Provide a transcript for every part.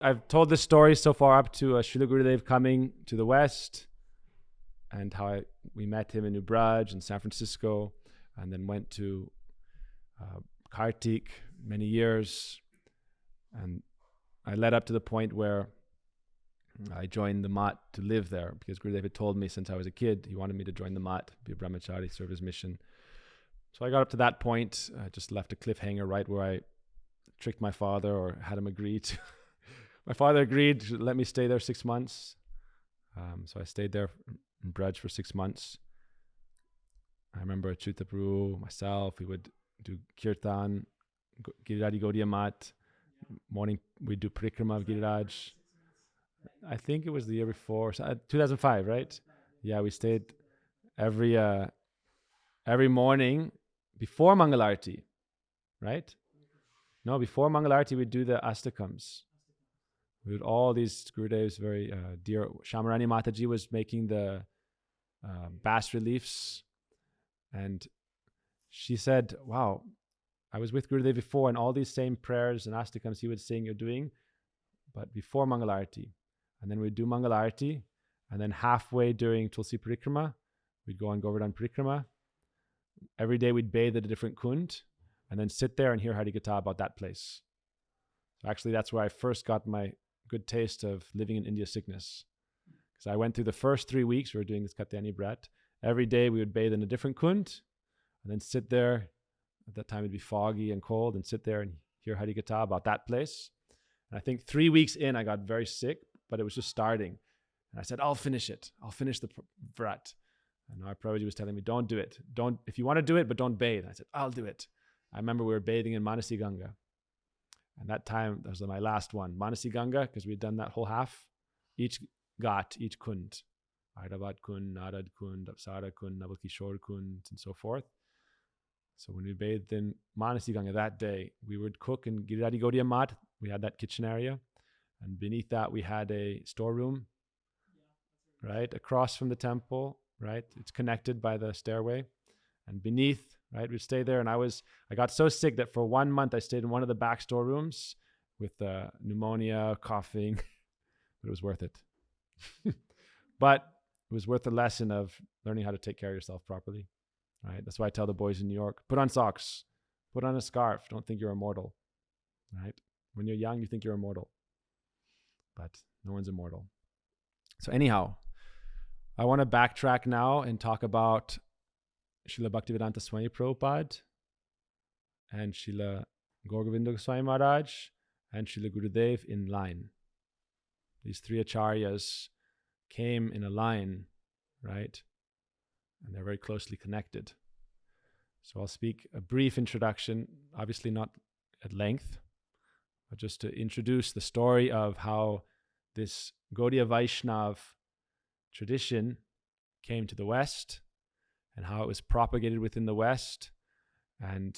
I've told this story so far up to Srila Gurudev coming to the West, and how we met him in New Braj in San Francisco, and then went to Kartik many years. And I led up to the point where I joined the Mat to live there, because Gurudev had told me since I was a kid, he wanted me to join the Mat, be a brahmachari, serve his mission. So I got up to that point, just left a cliffhanger right where I tricked my father, or had him agree to. My father agreed to let me stay there 6 months. So I stayed there in Braj for 6 months. I remember Chutaprabhu, myself, we would do kirtan, Giriraj Gaudiya Mat. Morning we'd do parikrama of Giriraj. I think it was the year before, 2005, right? Yeah, we stayed every morning before Mangalarti, right? No, before Mangalarti we'd do the Astakams. We would all these Gurudev's very dear. Shamarani Mataji was making the bas reliefs, and she said, wow, I was with Gurudev before, and all these same prayers and Astakams he would sing, you're doing, but before Mangalarti. And then we'd do Mangalarti, and then halfway during Tulsi Parikrama, we'd go on Govardhan Parikrama. Every day we'd bathe at a different kund, and then sit there and hear Harikatha about that place. So actually, that's where I first got my good taste of living in India sickness. Because I went through the first 3 weeks, we were doing this Katyani Brat. Every day we would bathe in a different kund, and then sit there. At that time it'd be foggy and cold, and sit there and hear Harikatha about that place. And I think 3 weeks in, I got very sick, but it was just starting. And I said, I'll finish it. I'll finish the Brat. And our Prabhuji was telling me, don't do it. If you want to do it, but don't bathe. And I said, I'll do it. I remember we were bathing in Manasi Ganga. And that time, that was my last one. Manasi Ganga, because we'd done that whole half. Each ghat, each kund. Airavat kund, Narad kund, Apsara kund, Navalkishore kund, and so forth. So when we bathed in Manasi Ganga that day, we would cook in Giriraj Gaudiya Mat. We had that kitchen area. And beneath that, we had a storeroom, right? Across from the temple, right? It's connected by the stairway. And beneath, right, we'd stay there. And I got so sick that for 1 month, I stayed in one of the back storerooms with pneumonia, coughing. But it was worth it. But it was worth the lesson of learning how to take care of yourself properly, right? That's why I tell the boys in New York, put on socks, put on a scarf. Don't think you're immortal, right? When you're young, you think you're immortal. But no one's immortal. So anyhow, I want to backtrack now and talk about Srila Bhaktivedanta Swami Prabhupada and Srila Gauragovinda Swami Maharaj and Srila Gurudev in line. These three Acharyas came in a line, right? And they're very closely connected. So I'll speak a brief introduction, obviously not at length, but just to introduce the story of how this Gaudiya Vaishnav tradition came to the West, and how it was propagated within the West, and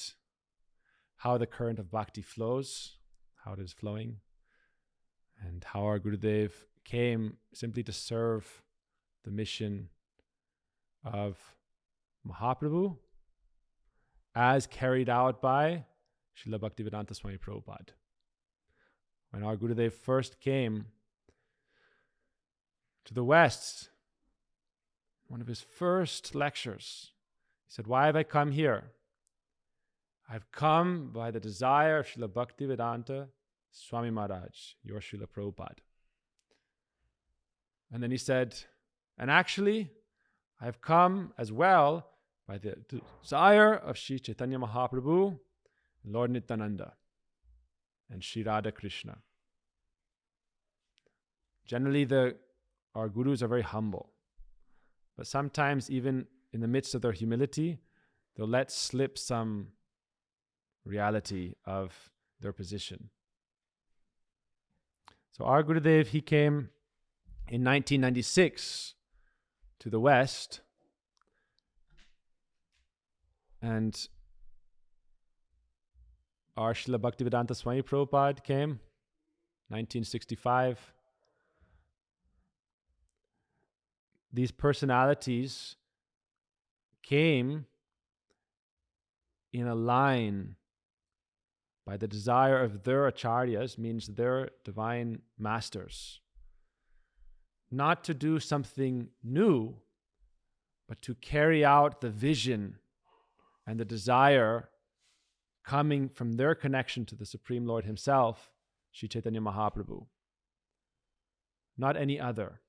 how the current of bhakti flows, how it is flowing, and how our Gurudev came simply to serve the mission of Mahaprabhu as carried out by Srila Bhaktivedanta Swami Prabhupada. When our Gurudev first came to the West, one of his first lectures, he said, why have I come here? I've come by the desire of Srila Bhaktivedanta Swami Maharaj, your Srila Prabhupada. And then he said, and actually, I've come as well by the desire of Sri Chaitanya Mahaprabhu, Lord Nityananda, and Sri Radha Krishna. Generally, our gurus are very humble. But sometimes, even in the midst of their humility, they'll let slip some reality of their position. So our Gurudev, he came in 1996 to the West, and our Srila Bhaktivedanta Swami Prabhupada came 1965. These personalities came in a line by the desire of their acharyas, means their divine masters, not to do something new, but to carry out the vision and the desire coming from their connection to the Supreme Lord Himself, Sri Chaitanya Mahaprabhu. Not any other.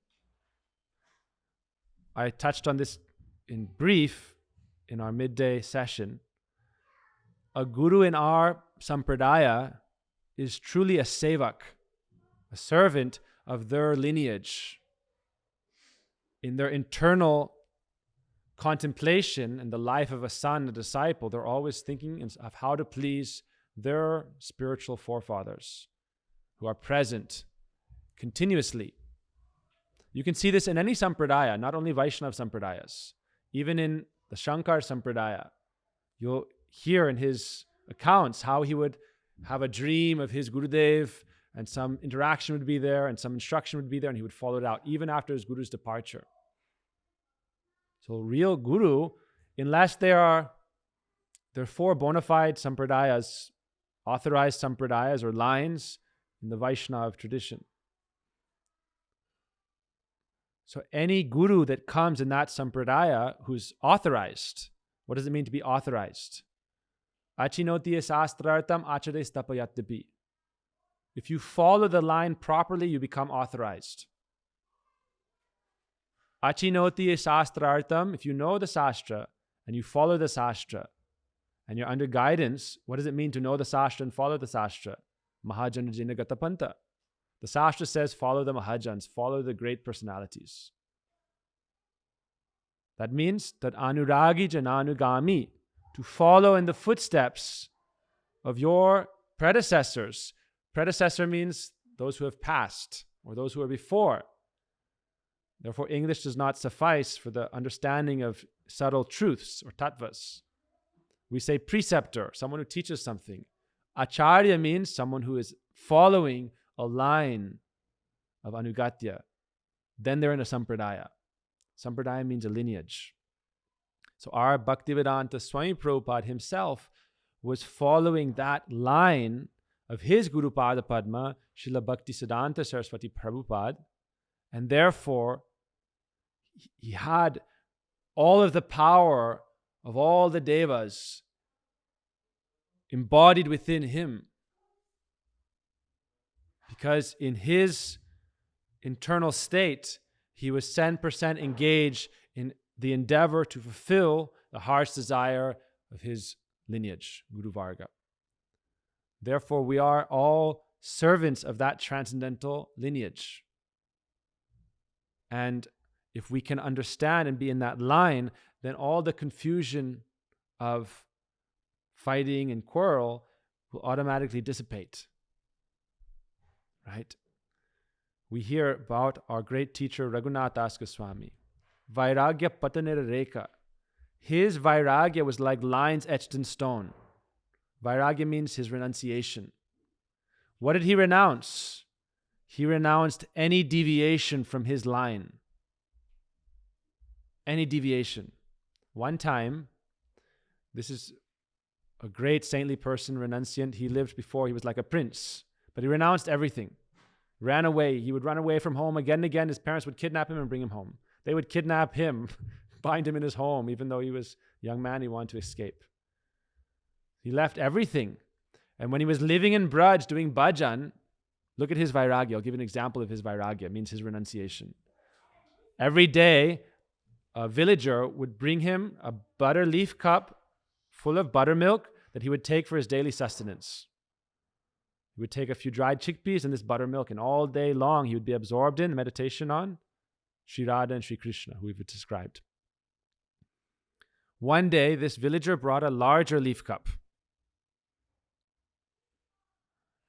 I touched on this in brief in our midday session. A guru in our sampradaya is truly a sevak, a servant of their lineage. In their internal contemplation and the life of a son, a disciple, they're always thinking of how to please their spiritual forefathers who are present continuously. You can see this in any sampradaya, not only Vaishnava sampradayas. Even in the Shankar sampradaya, you'll hear in his accounts how he would have a dream of his Gurudev, and some interaction would be there and some instruction would be there, and he would follow it out even after his guru's departure. So real guru, unless there are 4 bona fide sampradayas, authorized sampradayas or lines in the Vaishnava tradition. So any guru that comes in that sampradaya who's authorized, what does it mean to be authorized? Achinotiya sastrartam achare stapayatapi. If you follow the line properly, you become authorized. Achinotiya sastrartam, if you know the sastra and you follow the sastra and you're under guidance, what does it mean to know the sastra and follow the sastra? Mahajana gatapanta. The sastra says follow the Mahajans, follow the great personalities. That means that anuragi jananugami, to follow in the footsteps of your predecessors. Predecessor means those who have passed or those who are before. Therefore, English does not suffice for the understanding of subtle truths or tattvas. We say preceptor, someone who teaches something. Acharya means someone who is following a line of anugatya. Then they're in a sampradaya. Sampradaya means a lineage. So our Bhaktivedanta Swami Prabhupada himself was following that line of his Guru Pada Padma, Srila Bhaktisiddhanta Saraswati Prabhupada, and therefore he had all of the power of all the devas embodied within him. Because in his internal state, he was 10% engaged in the endeavor to fulfill the heart's desire of his lineage, Guru Varga. Therefore, we are all servants of that transcendental lineage. And if we can understand and be in that line, then all the confusion of fighting and quarrel will automatically dissipate. Right? We hear about our great teacher Raghunath Das Goswami. Vairagya Patanira Rekha. His Vairagya was like lines etched in stone. Vairagya means his renunciation. What did he renounce? He renounced any deviation from his line. Any deviation. One time, this is a great saintly person, renunciant. He lived before, he was like a prince. But he renounced everything. Ran away. He would run away from home again and again. His parents would kidnap him and bring him home. They would kidnap him, bind him in his home, even though he was a young man, he wanted to escape. He left everything. And when he was living in Braj doing bhajan, look at his vairagya. I'll give you an example of his vairagya. It means his renunciation. Every day, a villager would bring him a butter leaf cup full of buttermilk that he would take for his daily sustenance. He would take a few dried chickpeas and this buttermilk, and all day long he would be absorbed in meditation on Sri Radha and Sri Krishna, who we've described. One day, this villager brought a larger leaf cup.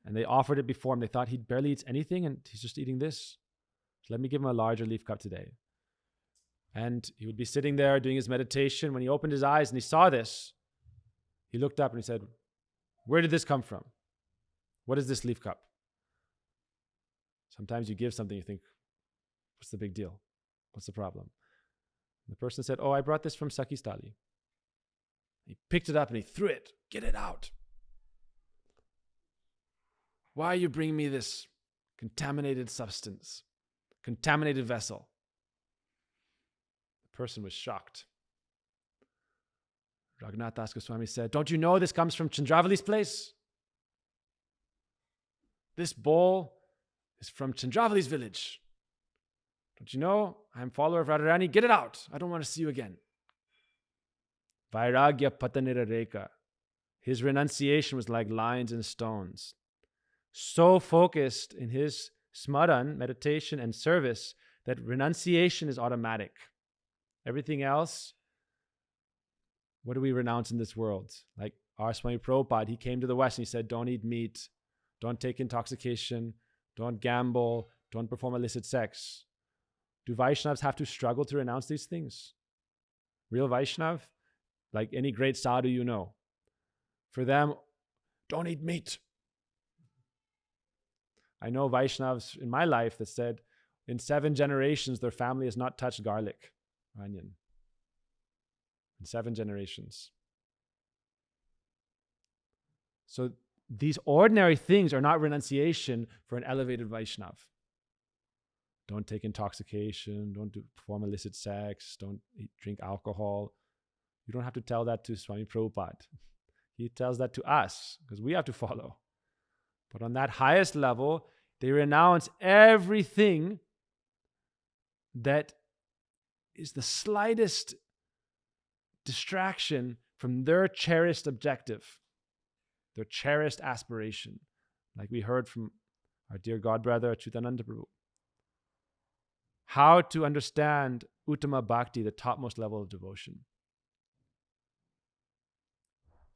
And they offered it before him. They thought he barely eats anything and he's just eating this. So let me give him a larger leaf cup today. And he would be sitting there doing his meditation. When he opened his eyes and he saw this, he looked up and he said, "Where did this come from? What is this leaf cup?" Sometimes you give something, you think, what's the big deal? What's the problem? And the person said, "Oh, I brought this from Sakhi's Thali." He picked it up and he threw it. "Get it out." Why are you bringing me this contaminated substance, contaminated vessel? The person was shocked. Raghunath Das Goswami said, don't you know this comes from Chandravali's place? This bowl is from Chandravali's village. Don't you know? I'm follower of Radharani. Get it out. I don't want to see you again. Vairagya patanira reka. His renunciation was like lines and stones. So focused in his smaran, meditation and service, that renunciation is automatic. Everything else, what do we renounce in this world? Like our Swami Prabhupada, he came to the West and he said, don't eat meat, don't take intoxication, don't gamble, don't perform illicit sex. Do Vaishnavas have to struggle to renounce these things? Real Vaishnav, like any great sadhu you know, for them, don't eat meat. I know Vaishnavas in my life that said in 7 generations their family has not touched garlic or onion. In 7 generations. So these ordinary things are not renunciation for an elevated Vaishnav. Don't take intoxication, don't perform illicit sex, don't drink alcohol. You don't have to tell that to Swami Prabhupada. He tells that to us because we have to follow. But on that highest level, they renounce everything that is the slightest distraction from their cherished objective, their cherished aspiration, like we heard from our dear godbrother Achyutananda Prabhu. How to understand Uttama Bhakti, the topmost level of devotion,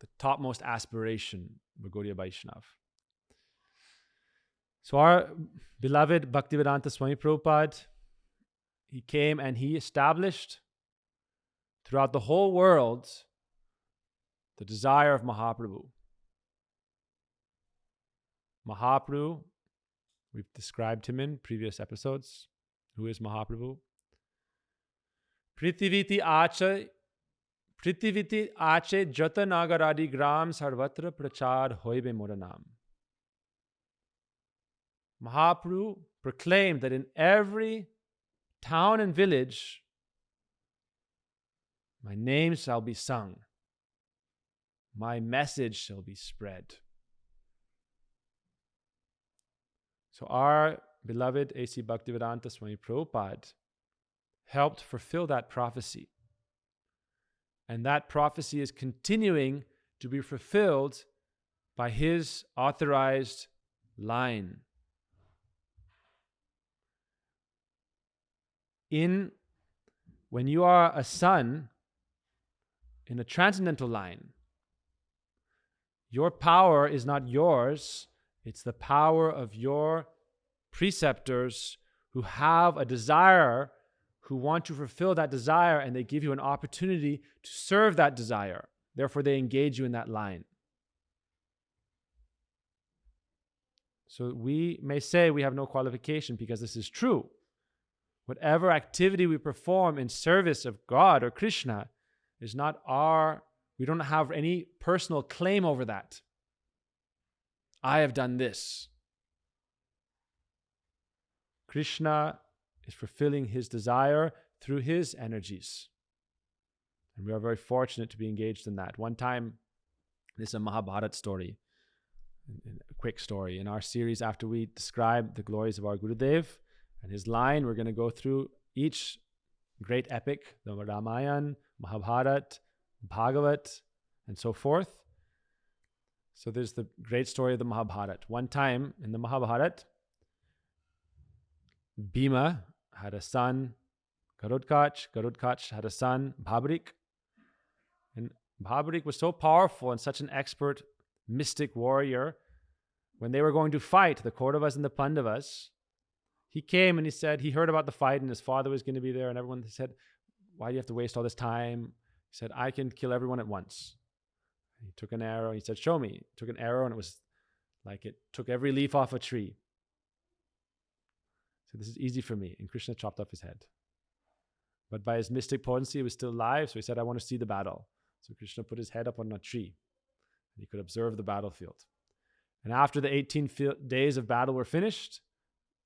the topmost aspiration of Gaudiya Vaishnav. So our beloved Bhaktivedanta Swami Prabhupada, he came and he established throughout the whole world the desire of Mahaprabhu. Mahaprabhu, we've described him in previous episodes. Who is Mahaprabhu? Prithiviti ache jata nagaradi gram sarvatra prachar hoibe moranam. Mahaprabhu proclaimed that in every town and village, my name shall be sung. My message shall be spread. So our beloved A.C. Bhaktivedanta Swami Prabhupada helped fulfill that prophecy. And that prophecy is continuing to be fulfilled by his authorized line. When you are a son in a transcendental line, your power is not yours, it's the power of your preceptors who have a desire, who want to fulfill that desire, and they give you an opportunity to serve that desire. Therefore, they engage you in that line. So we may say we have no qualification because this is true. Whatever activity we perform in service of God or Krishna is not we don't have any personal claim over that. I have done this. Krishna is fulfilling his desire through his energies. And we are very fortunate to be engaged in that. One time, this is a Mahabharata story, a quick story. In our series, after we describe the glories of our Gurudev and his line, we're going to go through each great epic, the Ramayana, Mahabharata, Bhagavat, and so forth. So there's the great story of the Mahabharata. One time in the Mahabharata, Bhima had a son, Garudkach had a son, Bhabrik. And Bhabrik was so powerful and such an expert mystic warrior. When they were going to fight, the Kauravas and the Pandavas, he came and he said, he heard about the fight and his father was going to be there, and everyone said, why do you have to waste all this time? He said, I can kill everyone at once. He took an arrow, he said, show me. He took an arrow and it was like it took every leaf off a tree. So this is easy for me. And Krishna chopped off his head. But by his mystic potency, he was still alive. So he said, I want to see the battle. So Krishna put his head up on a tree. And he could observe the battlefield. And after the 18 days of battle were finished,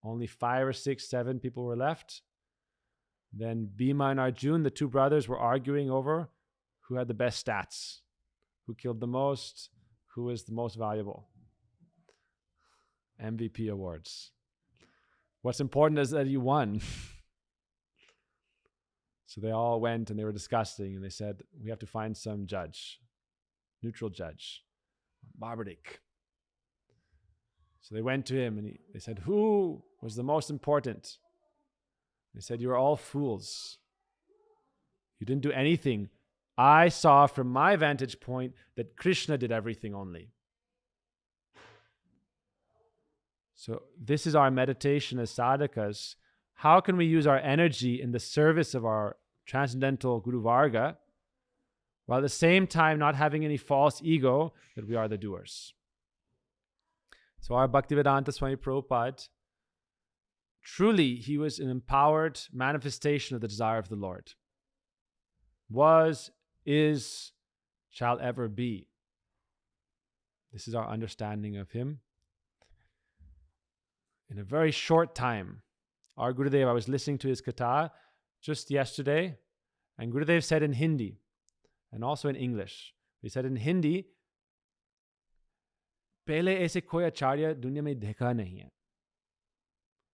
only 5 or 6, 7 people were left. Then Bhima and Arjun, the two brothers, were arguing over who had the best stats, who killed the most, who was the most valuable. MVP awards. What's important is that you won. So they all went and they were discussing and they said, we have to find some judge, neutral judge, Barbadik. So they went to him and they said, who was the most important? They said, you're all fools. You didn't do anything. I saw from my vantage point that Krishna did everything only. So this is our meditation as sadhakas. How can we use our energy in the service of our transcendental Guru Varga, while at the same time not having any false ego that we are the doers? So our Bhaktivedanta Swami Prabhupada, truly he was an empowered manifestation of the desire of the Lord. Was, is, shall ever be. This is our understanding of him. In a very short time, our Gurudev, I was listening to his katha just yesterday, and Gurudev said in Hindi, and also in English, he said in Hindi, "Pehle aise koi acharya dunya mein dekha nahi hai."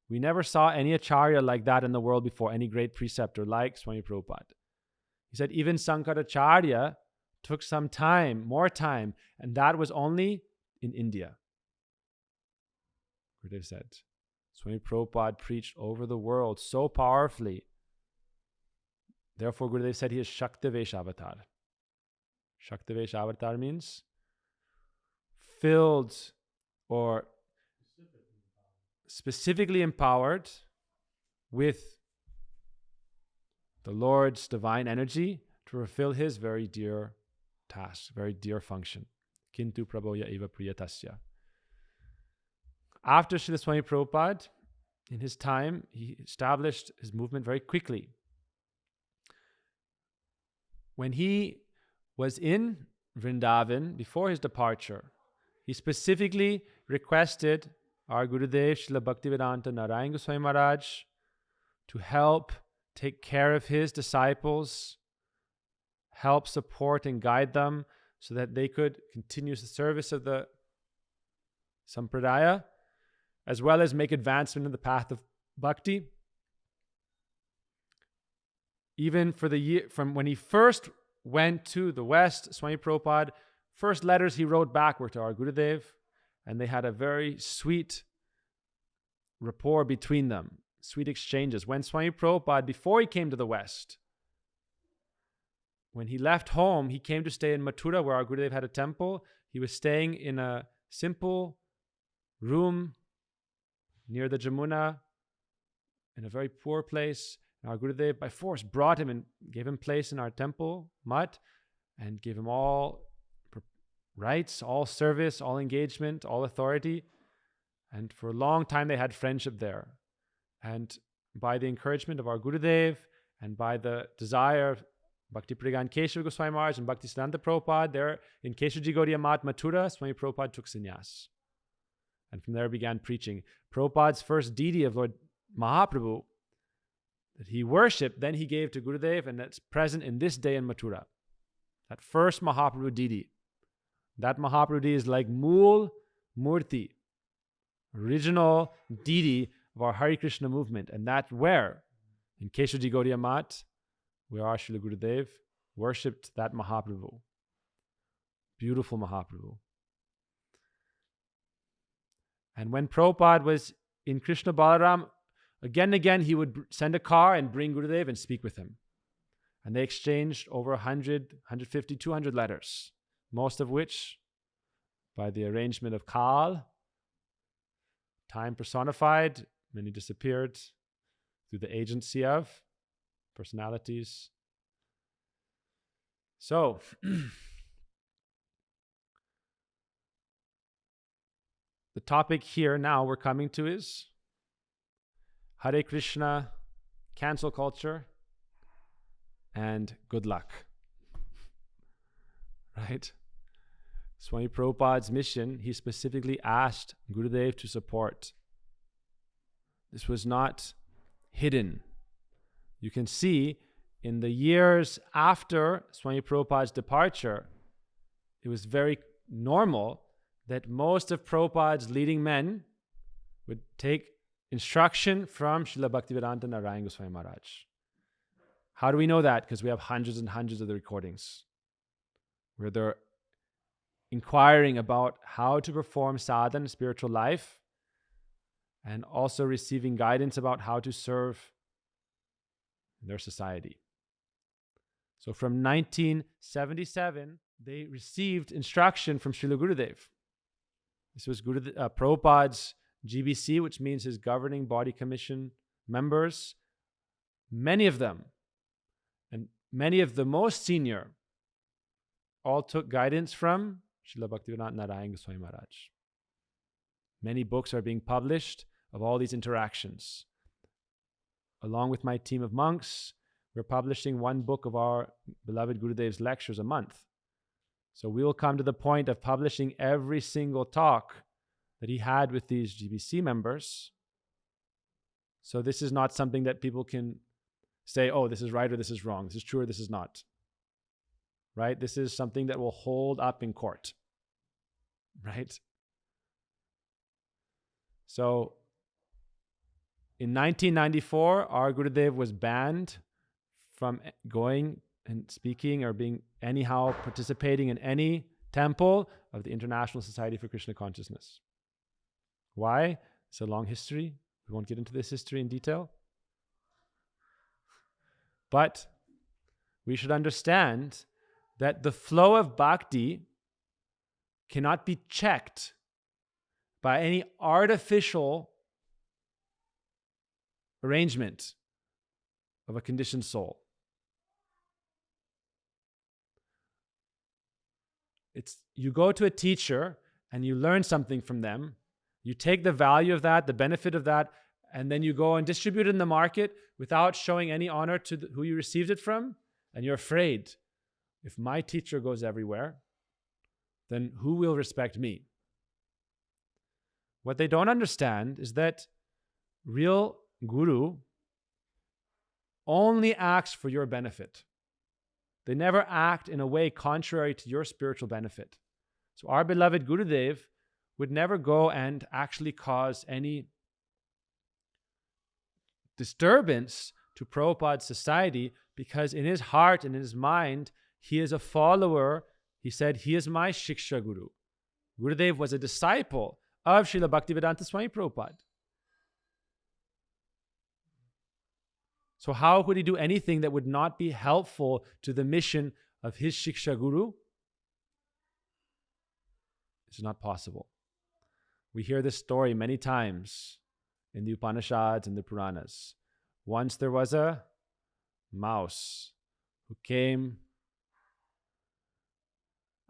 We never saw any acharya like that in the world before, any great preceptor like Swami Prabhupada. He said even Sankaracharya took some time, more time, and that was only in India. Gurudev said, Swami Prabhupada preached over the world so powerfully. Therefore, Gurudev said he is Shaktivesh Avatar. Shaktivesh Avatar means filled or specifically empowered with the Lord's divine energy to fulfill his very dear task, very dear function. Kintu prabhoya eva priyatasya. After Srila Swami Prabhupada, in his time, he established his movement very quickly. When he was in Vrindavan, before his departure, he specifically requested our Gurudev, Srila Bhaktivedanta Narayan Goswami Maharaj, to help take care of his disciples, help support and guide them so that they could continue the service of the Sampradaya, as well as make advancement in the path of bhakti. Even for the year, from when he first went to the West, Swami Prabhupada, first letters he wrote back were to our Gurudev, and they had a very sweet rapport between them, sweet exchanges. When Swami Prabhupada, before he came to the West, when he left home, he came to stay in Mathura, where our Gurudev had a temple. He was staying in a simple room near the Jamuna, in a very poor place. And our Gurudev, by force, brought him and gave him place in our temple, Mat, and gave him all rights, all service, all engagement, all authority. And for a long time, they had friendship there. And by the encouragement of our Gurudev and by the desire of Bhakti Pragan Keshav Goswami Maharaj and Bhakti Siddhanta Prabhupada, there in Keshavji Gaudiya Mat, Mathura, Swami Prabhupada took sannyas. And from there began preaching. Prabhupada's first deity of Lord Mahaprabhu that he worshipped, then he gave to Gurudev, and that's present in this day in Mathura. That first Mahaprabhu deity. That Mahaprabhu deity is like Mool Murti, original deity of our Hare Krishna movement. And that's where? In Keshavji Gaudiya Mat, where our Srila Gurudev worshipped that Mahaprabhu. Beautiful Mahaprabhu. And when Prabhupada was in Krishna Balaram, again and again, he would send a car and bring Gurudev and speak with him. And they exchanged over 100, 150, 200 letters, most of which, by the arrangement of Kal, time personified, many disappeared through the agency of personalities. So, the topic here now we're coming to is Hare Krishna, cancel culture, and good luck. Right? Swami Prabhupada's mission, he specifically asked Gurudev to support. This was not hidden. You can see in the years after Swami Prabhupada's departure, it was very normal that most of Prabhupada's leading men would take instruction from Srila Bhaktivedanta Narayan Goswami Maharaj. How do we know that? Because we have hundreds and hundreds of the recordings where they're inquiring about how to perform sadhana in spiritual life and also receiving guidance about how to serve their society. So from 1977, they received instruction from Srila Gurudev. This was Prabhupada's GBC, which means his governing body commission members. Many of them, and many of the most senior, all took guidance from Srila Bhaktivedanta Narayan Goswami Maharaj. Many books are being published of all these interactions. Along with my team of monks, we're publishing one book of our beloved Gurudev's lectures a month. So we will come to the point of publishing every single talk that he had with these GBC members. So this is not something that people can say, oh, this is right or this is wrong. This is true or this is not. Right? This is something that will hold up in court. Right? So in 1994, our Gurudev was banned from going and speaking or being anyhow participating in any temple of the International Society for Krishna Consciousness. Why? It's a long history. We won't get into this history in detail. But we should understand that the flow of bhakti cannot be checked by any artificial arrangement of a conditioned soul. You go to a teacher and you learn something from them. You take the value of that, the benefit of that, and then you go and distribute it in the market without showing any honor to who you received it from. And you're afraid, if my teacher goes everywhere, then who will respect me? What they don't understand is that real guru only acts for your benefit. They never act in a way contrary to your spiritual benefit. So our beloved Gurudev would never go and actually cause any disturbance to Prabhupada's society, because in his heart and in his mind, he is a follower. He said, he is my Shiksha Guru. Gurudev was a disciple of Srila Bhaktivedanta Swami Prabhupada. So how could he do anything that would not be helpful to the mission of his Shiksha Guru? It's not possible. We hear this story many times in the Upanishads and the Puranas. Once there was a mouse who came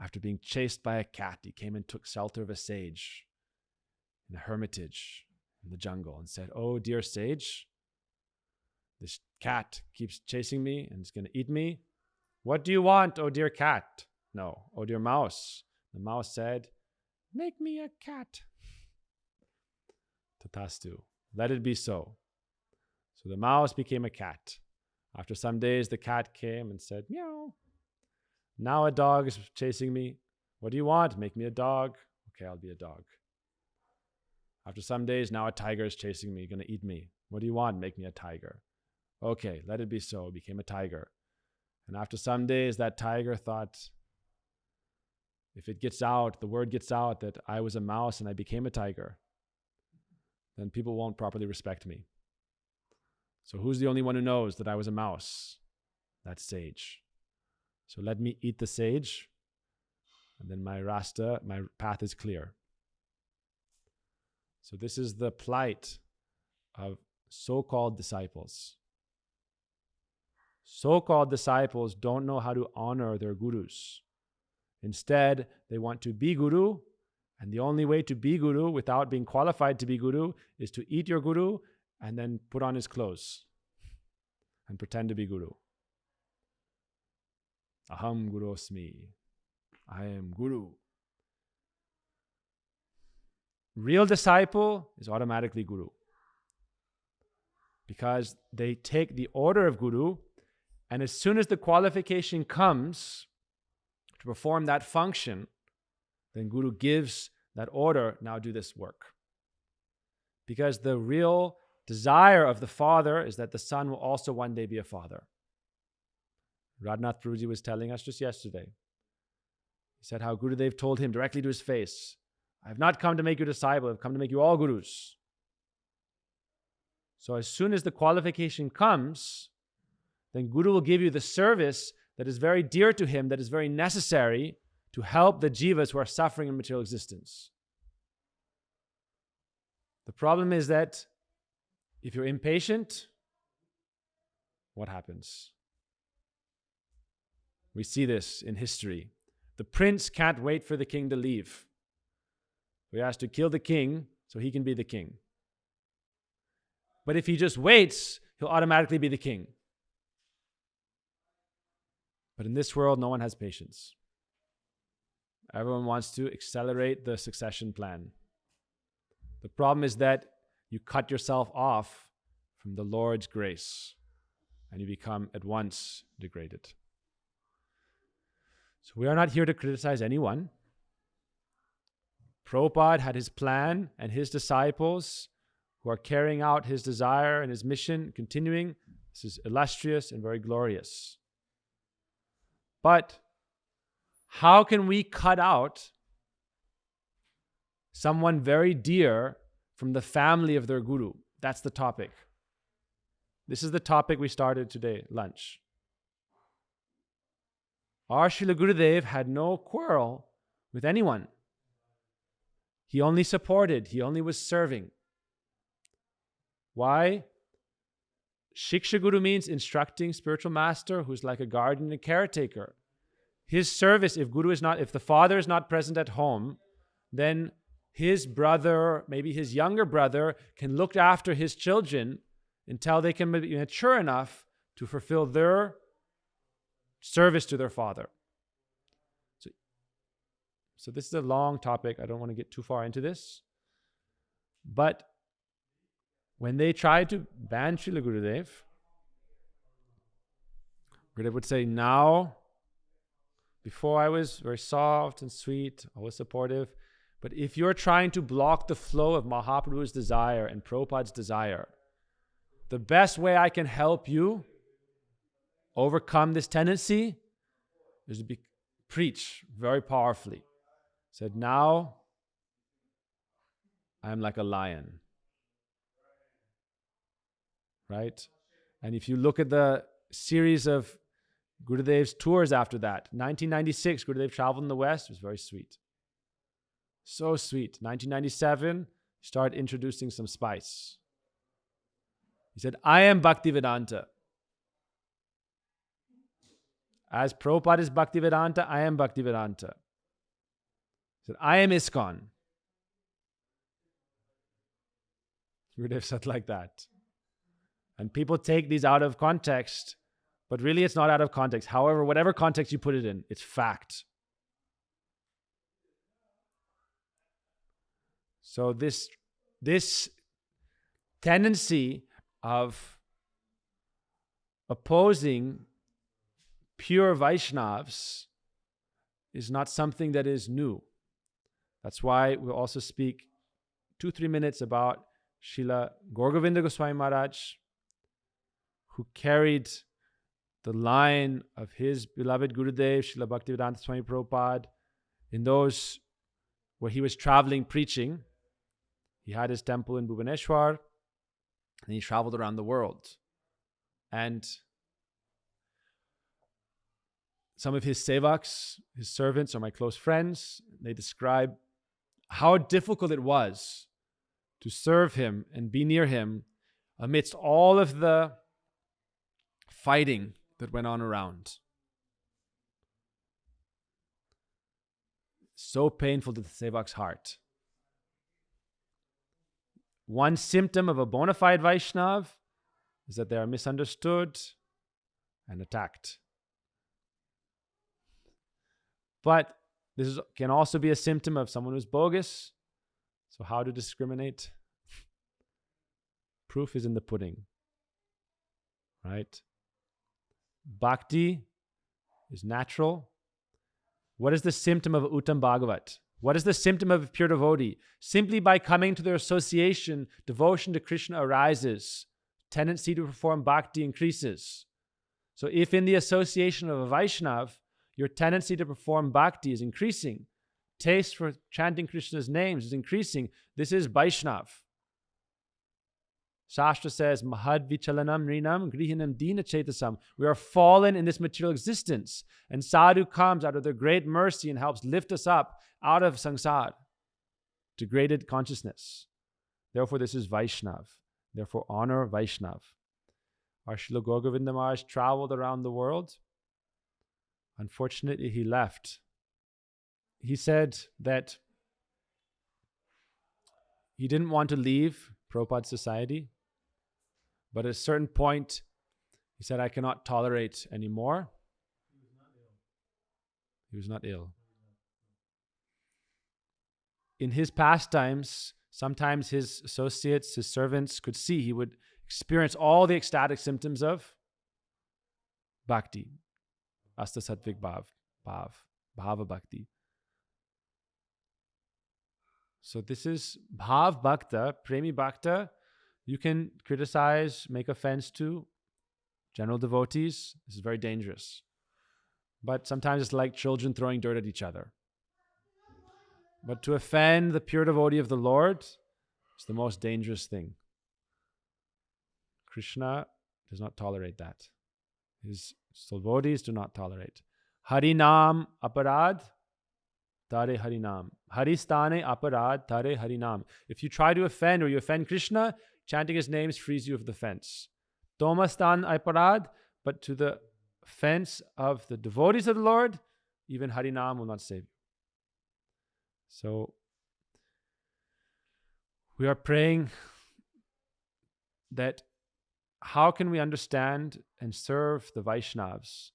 after being chased by a cat. He came and took shelter of a sage in a hermitage in the jungle and said, "Oh, dear sage, this cat keeps chasing me and it's going to eat me. What do you want, oh dear cat?" "No, oh dear mouse." The mouse said, "Make me a cat." Tatastu. Let it be so. So the mouse became a cat. After some days, the cat came and said, "Meow. Now a dog is chasing me. What do you want? Make me a dog." "Okay, I'll be a dog." After some days, now a tiger is chasing me, going to eat me. "What do you want? Make me a tiger." "Okay, let it be so." Became a tiger. And after some days, that tiger thought, if it gets out, the word gets out that I was a mouse and I became a tiger, then people won't properly respect me. So who's the only one who knows that I was a mouse? That sage. So let me eat the sage, and then my rasta, my path is clear. So this is the plight of so-called disciples. So-called disciples don't know how to honor their gurus. Instead, they want to be guru, and the only way to be guru without being qualified to be guru is to eat your guru and then put on his clothes and pretend to be guru. Aham gurosmi. I am guru. real disciple is automatically Guru. Because they take the order of Guru, and as soon as the qualification comes to perform that function, then Guru gives that order, now do this work. Because the real desire of the father is that the son will also one day be a father. Radhanath Prabhuji was telling us just yesterday. He said how Gurudev told him directly to his face, I have not come to make you a disciple, I have come to make you all gurus. So as soon as the qualification comes, then Guru will give you the service that is very dear to him, that is very necessary to help the jivas who are suffering in material existence. The problem is that if you're impatient, what happens? We see this in history. The prince can't wait for the king to leave. He has to kill the king so he can be the king. But if he just waits, he'll automatically be the king. But in this world, no one has patience. Everyone wants to accelerate the succession plan. The problem is that you cut yourself off from the Lord's grace and you become at once degraded. So we are not here to criticize anyone. Prabhupada had his plan, and his disciples who are carrying out his desire and his mission, continuing. This is illustrious and very glorious. But how can we cut out someone very dear from the family of their guru? That's the topic. This is the topic we started today, lunch. Our Srila Gurudev had no quarrel with anyone. He only supported, he only was serving. Why? Shiksha Guru means instructing spiritual master who's like a guardian and a caretaker. His service, if the father is not present at home, then his brother, maybe his younger brother, can look after his children until they can be mature enough to fulfill their service to their father. So this is a long topic. I don't want to get too far into this. But when they tried to ban Srila Gurudev, Gurudev would say, now, before I was very soft and sweet, I was supportive, but if you're trying to block the flow of Mahaprabhu's desire and Prabhupada's desire, the best way I can help you overcome this tendency is to preach very powerfully. Said, now I'm like a lion. Right? And if you look at the series of Gurudev's tours after that, 1996, Gurudev traveled in the West. It was very sweet. So sweet. 1997, he started introducing some spice. He said, I am Bhaktivedanta. As Prabhupada is Bhaktivedanta, I am Bhaktivedanta. He said, I am ISKCON. Gurudev said like that. And people take these out of context, but really it's not out of context. However, whatever context you put it in, it's fact. So this tendency of opposing pure Vaishnavas is not something that is new. That's why we'll also speak 2-3 minutes about Srila Gauragovinda Goswami Maharaj, who carried the line of his beloved Gurudev, Srila Bhaktivedanta Swami Prabhupada, in those where he was traveling preaching. He had his temple in Bhubaneswar, and he traveled around the world. And some of his sevaks, his servants, are my close friends. They describe how difficult it was to serve him and be near him amidst all of the fighting that went on around. So painful to the sevak's heart. One symptom of a bona fide Vaishnav is that they are misunderstood and attacked. But this can also be a symptom of someone who's bogus, So how to discriminate? Proof is in the pudding. Right? Bhakti is natural. What is the symptom of Uttam Bhagavat? What is the symptom of a pure devotee? Simply by coming to their association, devotion to Krishna arises. Tendency to perform bhakti increases. So if in the association of a Vaishnav, your tendency to perform bhakti is increasing, taste for chanting Krishna's names is increasing, this is Vaishnav. Shastra says, Mahad vichalanam rinam grihinam dina chetasam. We are fallen in this material existence. And sadhu comes out of their great mercy and helps lift us up out of samsara, degraded consciousness. Therefore, this is Vaishnav. Therefore, honor Vaishnav. Our Srila Gaur Govinda Maharaj traveled around the world. Unfortunately, he left. He said that he didn't want to leave Prabhupada's society, but at a certain point, he said, I cannot tolerate anymore. He was not ill. In his pastimes, sometimes his associates, his servants could see he would experience all the ecstatic symptoms of bhakti, asta satvik bhava bhakti. So this is bhav bhakta, premi bhakta. You can criticize, make offense to general devotees. This is very dangerous. But sometimes it's like children throwing dirt at each other. But to offend the pure devotee of the Lord is the most dangerous thing. Krishna does not tolerate that. His devotees do not tolerate. Harinam Apparat, Tare Harinam. Haristane Apparat, Tare Harinam. If you try to offend or you offend Krishna, chanting his names frees you of the fence. Tomastan Apparat, but to the offense of the devotees of the Lord, even Harinam will not save you. So, we are praying that how can we understand and serve the Vaishnavas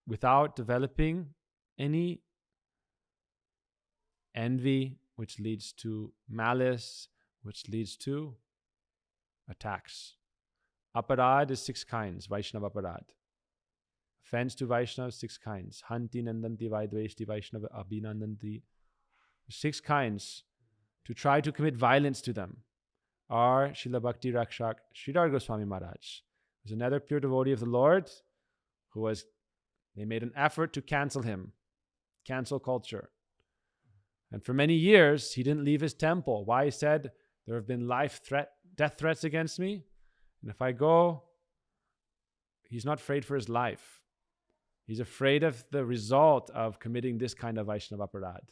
without developing any envy, which leads to malice, which leads to attacks. Apparat is 6 kinds, Vaishnava Apparat. Offense to Vaishnavas, 6 kinds. Hanti nandanti vaidveshti Vaishnava abhinandanti. 6 kinds to try to commit violence to them. Our Srila Bhakti Rakshak Sridhar Goswami Maharaj was another pure devotee of the Lord they made an effort to cancel him, cancel culture. And for many years, he didn't leave his temple. Why? He said, there have been death threats against me. And if I go, he's not afraid for his life. He's afraid of the result of committing this kind of Vaishnava Apparat.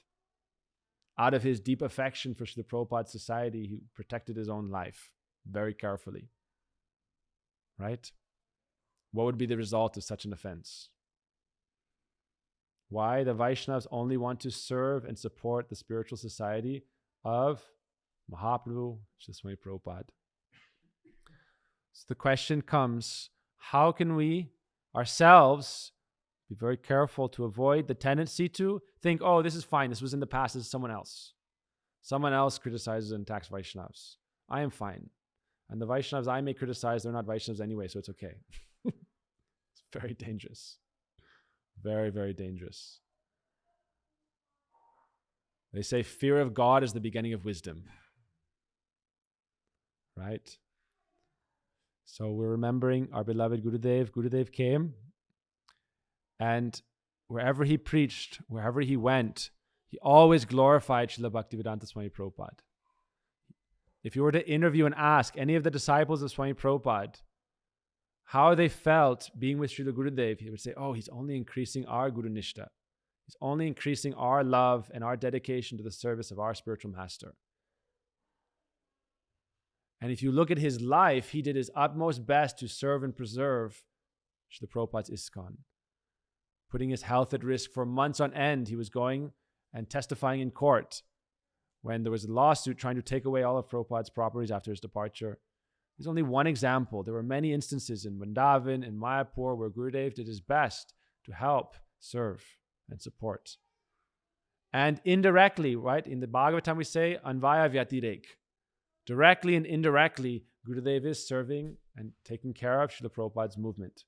Out of his deep affection for Srila Prabhupada's society, he protected his own life very carefully. Right? What would be the result of such an offense? Why? The Vaishnavas only want to serve and support the spiritual society of Mahaprabhu, Srila Swami Prabhupada. So the question comes, how can we ourselves be very careful to avoid the tendency to think, oh, this is fine, this was in the past, this is someone else. Someone else criticizes and attacks Vaishnavas. I am fine. And the Vaishnavas I may criticize, they're not Vaishnavas anyway, so it's okay. It's very dangerous. Very, very dangerous. They say fear of God is the beginning of wisdom. Right? So we're remembering our beloved Gurudev. Gurudev came, and wherever he preached, wherever he went, he always glorified Srila Bhaktivedanta Swami Prabhupada. If you were to interview and ask any of the disciples of Swami Prabhupada how they felt being with Srila Gurudev, he would say, oh, he's only increasing our Guru Nishta. He's only increasing our love and our dedication to the service of our spiritual master. And if you look at his life, he did his utmost best to serve and preserve Srila Prabhupada's ISKCON. Putting his health at risk for months on end, he was going and testifying in court when there was a lawsuit trying to take away all of Prabhupada's properties after his departure. There's only one example. There were many instances in Bandhav and Mayapur where Gurudev did his best to help, serve, and support. And indirectly, right? In the Bhagavatam we say, Anvaya Vyatirek. Directly and indirectly, Gurudev is serving and taking care of Srila Prabhupada's movement.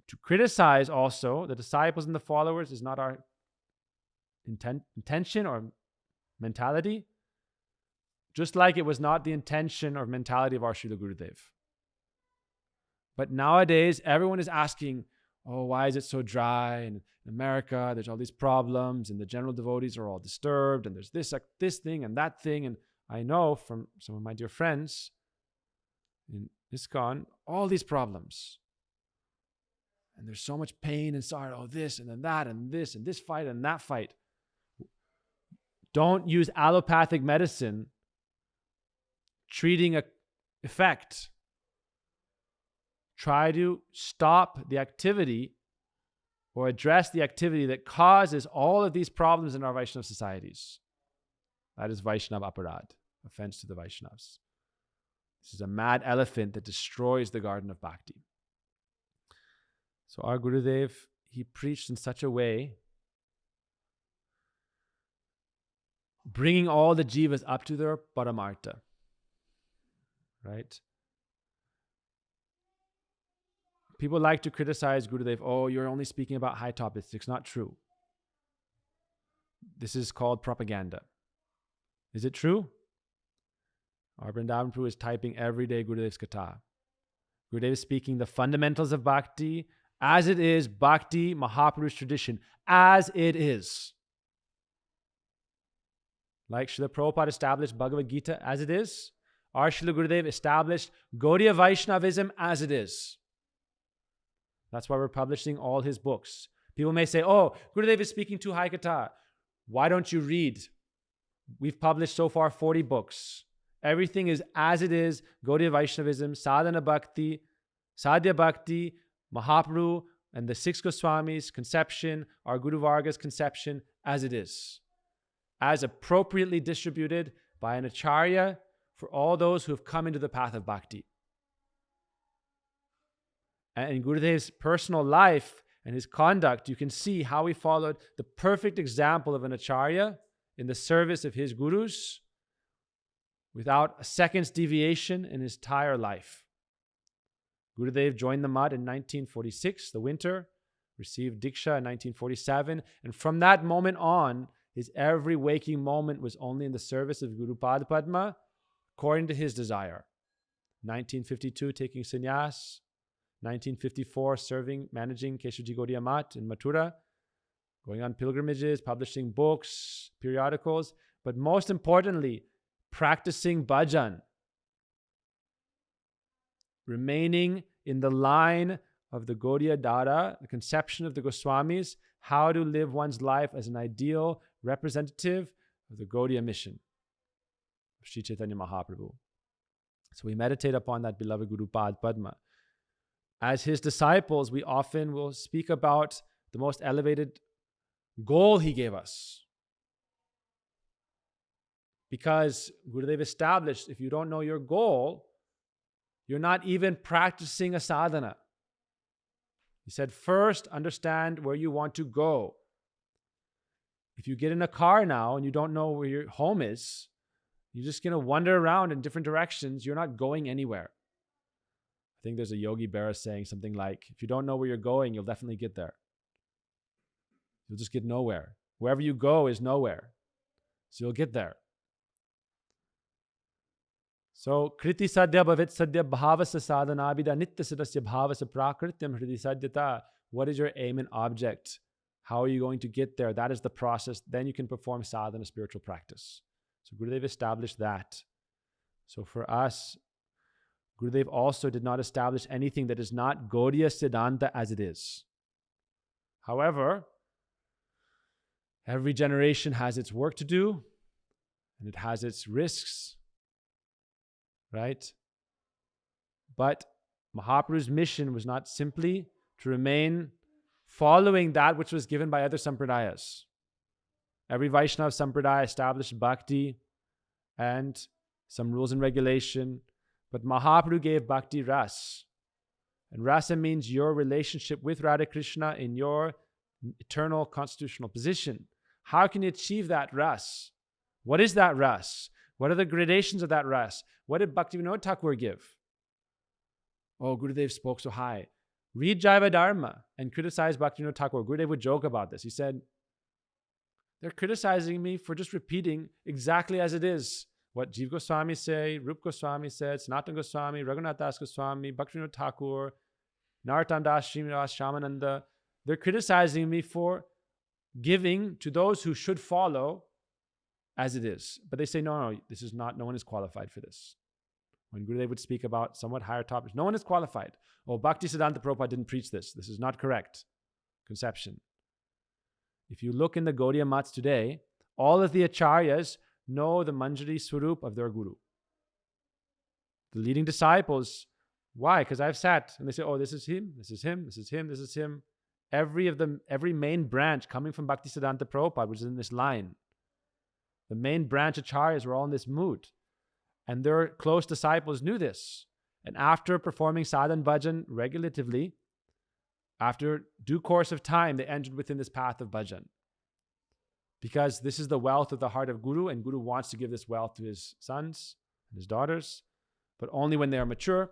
To criticize also the disciples and the followers is not our intention or mentality, just like it was not the intention or mentality of our Srila Gurudev. But nowadays, everyone is asking, oh, why is it so dry? And in America, there's all these problems, and the general devotees are all disturbed, and there's this thing and that thing. And I know from some of my dear friends in ISKCON, all these problems. And there's so much pain and sorrow, this and then that and this fight and that fight. Don't use allopathic medicine treating an effect. Try to stop the activity or address the activity that causes all of these problems in our Vaishnava societies. That is Vaishnava Apparat, offense to the Vaishnavas. This is a mad elephant that destroys the garden of bhakti. So our Gurudev, he preached in such a way, bringing all the jivas up to their paramartha, right? People like to criticize Gurudev, oh, you're only speaking about high topics. It's not true. This is called propaganda. Is it true? Our Vrindavan Prabhu is typing every day Gurudev's Katha. Gurudev is speaking the fundamentals of bhakti, as it is, Bhakti, Mahaprabhu's tradition, as it is. Like Srila Prabhupada established Bhagavad Gita as it is, our Srila Gurudev established Gaudiya Vaishnavism as it is. That's why we're publishing all his books. People may say, oh, Gurudev is speaking too high katha. Why don't you read? We've published so far 40 books. Everything is as it is, Gaudiya Vaishnavism, Sadhana Bhakti, Sadhya Bhakti, Mahaprabhu, and the 6 Goswamis' conception, our Guru Varga's conception, as it is. As appropriately distributed by an Acharya for all those who have come into the path of bhakti. And in Gurudev's personal life and his conduct, you can see how he followed the perfect example of an Acharya in the service of his gurus without a second's deviation in his entire life. Gurudev joined the mud in 1946, the winter, received Diksha in 1947, and from that moment on, his every waking moment was only in the service of Guru Pada Padma, according to his desire. 1952, taking sannyas. 1954, managing Keshaji Gaudiya Math in Mathura, going on pilgrimages, publishing books, periodicals, but most importantly, practicing bhajan, remaining in the line of the Gaudiya Dara, the conception of the Goswamis, how to live one's life as an ideal representative of the Gaudiya mission of Sri Chaitanya Mahaprabhu. So we meditate upon that beloved Guru Pad Padma. As his disciples, we often will speak about the most elevated goal he gave us. Because Gurudev established, if you don't know your goal, you're not even practicing a sadhana. He said, first understand where you want to go. If you get in a car now and you don't know where your home is, you're just going to wander around in different directions. You're not going anywhere. I think there's a Yogi Berra saying something like, if you don't know where you're going, you'll definitely get there. You'll just get nowhere. Wherever you go is nowhere. So you'll get there. So, kriti sadhya bhavit sadhya bhavasa sadhanabhida nitya sadasya bhavasa prakrityam hridi sadhyata. What is your aim and object? How are you going to get there? That is the process. Then you can perform sadhana, spiritual practice. So Gurudev established that. So for us, Gurudev also did not establish anything that is not Gaudiya Siddhanta as it is. However, every generation has its work to do and it has its risks, right? But Mahaprabhu's mission was not simply to remain following that which was given by other sampradayas. Every Vaishnava sampradaya established bhakti and some rules and regulation, but Mahaprabhu gave Bhakti Ras. And Rasa means your relationship with Hare Krishna in your eternal constitutional position. How can you achieve that ras? What is that ras? What are the gradations of that ras? What did Bhaktivinoda Thakur give? Oh, Gurudev spoke so high. Read Jaiva Dharma and criticize Bhaktivinoda Thakur. Gurudev would joke about this. He said, they're criticizing me for just repeating exactly as it is. What Jiva Goswami say, Rup Goswami said, Sanatana Goswami, Raghunath Das Goswami, Bhaktivinoda Thakur, Narottam Das, Srinivas, Shyamananda. They're criticizing me for giving to those who should follow as it is. But they say, no, this is not, no one is qualified for this. When Gurudev would speak about somewhat higher topics, no one is qualified. Oh, Bhakti Siddhanta Prabhupada didn't preach this. This is not correct conception. If you look in the Gaudiya Mats today, all of the Acharyas know the Manjari Swarup of their Guru. The leading disciples, why? Because I've sat and they say, oh, this is him, this is him, this is him, this is him. Every main branch coming from Bhakti Siddhanta Prabhupada was in this line. The main branch Acharyas were all in this mood. And their close disciples knew this. And after performing sadhan bhajan regulatively, after due course of time, they entered within this path of bhajan. Because this is the wealth of the heart of Guru, and Guru wants to give this wealth to his sons and his daughters, but only when they are mature.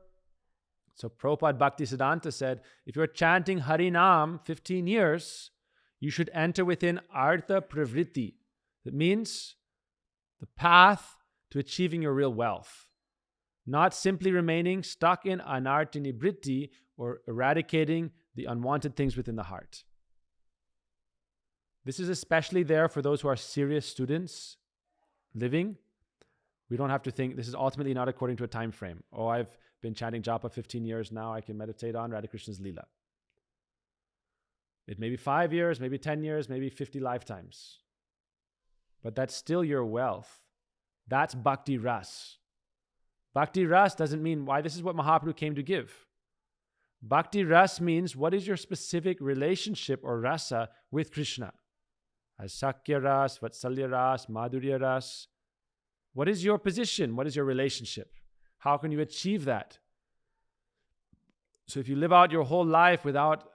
So Prabhupada Bhakti Siddhanta said, if you're chanting Harinam 15 years, you should enter within Artha Pravritti. That means the path to achieving your real wealth. Not simply remaining stuck in Anartini Britti or eradicating the unwanted things within the heart. This is especially there for those who are serious students living. We don't have to think, this is ultimately not according to a time frame. Oh, I've been chanting japa 15 years now, I can meditate on Radha Krishna's Leela. It may be 5 years, maybe 10 years, maybe 50 lifetimes. But that's still your wealth. That's Bhakti Ras. Bhakti Ras doesn't mean why this is what Mahaprabhu came to give. Bhakti Ras means what is your specific relationship or rasa with Krishna. As Sakya Ras, Vatsalya Ras, Madhurya Ras. What is your position? What is your relationship? How can you achieve that? So if you live out your whole life without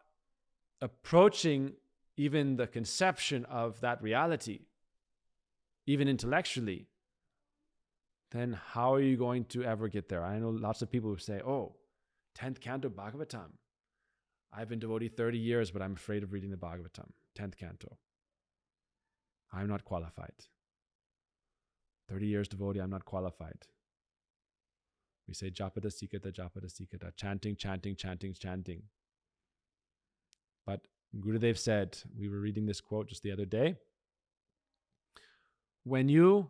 approaching even the conception of that reality, even intellectually, then how are you going to ever get there? I know lots of people who say, oh, 10th canto Bhagavatam. I've been devotee 30 years, but I'm afraid of reading the Bhagavatam. 10th canto. I'm not qualified. 30 years devotee, I'm not qualified. We say japada sikata, chanting, chanting, chanting, chanting. But Gurudev said, we were reading this quote just the other day, when you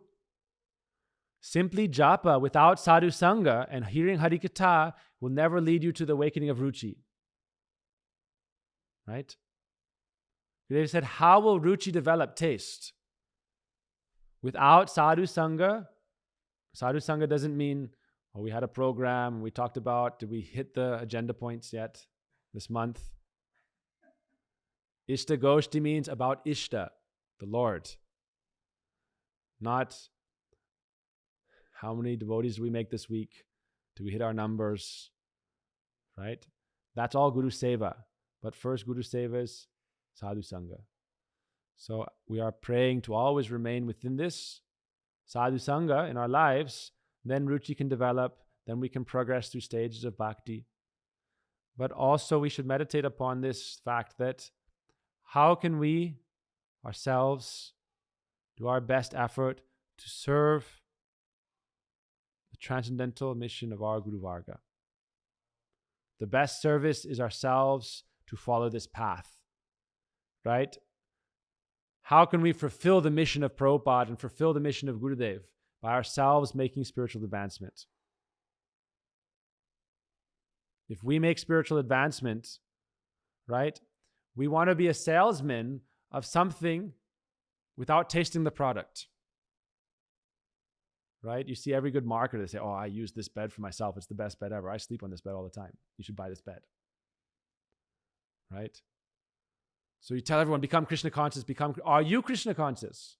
simply japa without sadhu sangha and hearing harikatha will never lead you to the awakening of Ruchi. Right? Gurudev said, how will Ruchi develop taste? Without sadhu sangha doesn't mean, oh, we had a program, we talked about, did we hit the agenda points yet this month? Ishta Goshti means about Ishta, the Lord. Not how many devotees do we make this week? Do we hit our numbers? Right? That's all Guru Seva. But first Guru Seva is Sadhu Sangha. So we are praying to always remain within this Sadhu Sangha in our lives. Then Ruchi can develop. Then we can progress through stages of bhakti. But also we should meditate upon this fact that how can we ourselves do our best effort to serve the transcendental mission of our Guru Varga. The best service is ourselves to follow this path, right? How can we fulfill the mission of Prabhupada and fulfill the mission of Gurudev? By ourselves making spiritual advancement. If we make spiritual advancement, right, we want to be a salesman of something without tasting the product. Right? You see every good marketer, they say, oh, I use this bed for myself. It's the best bed ever. I sleep on this bed all the time. You should buy this bed. Right? So you tell everyone, become Krishna conscious, are you Krishna conscious?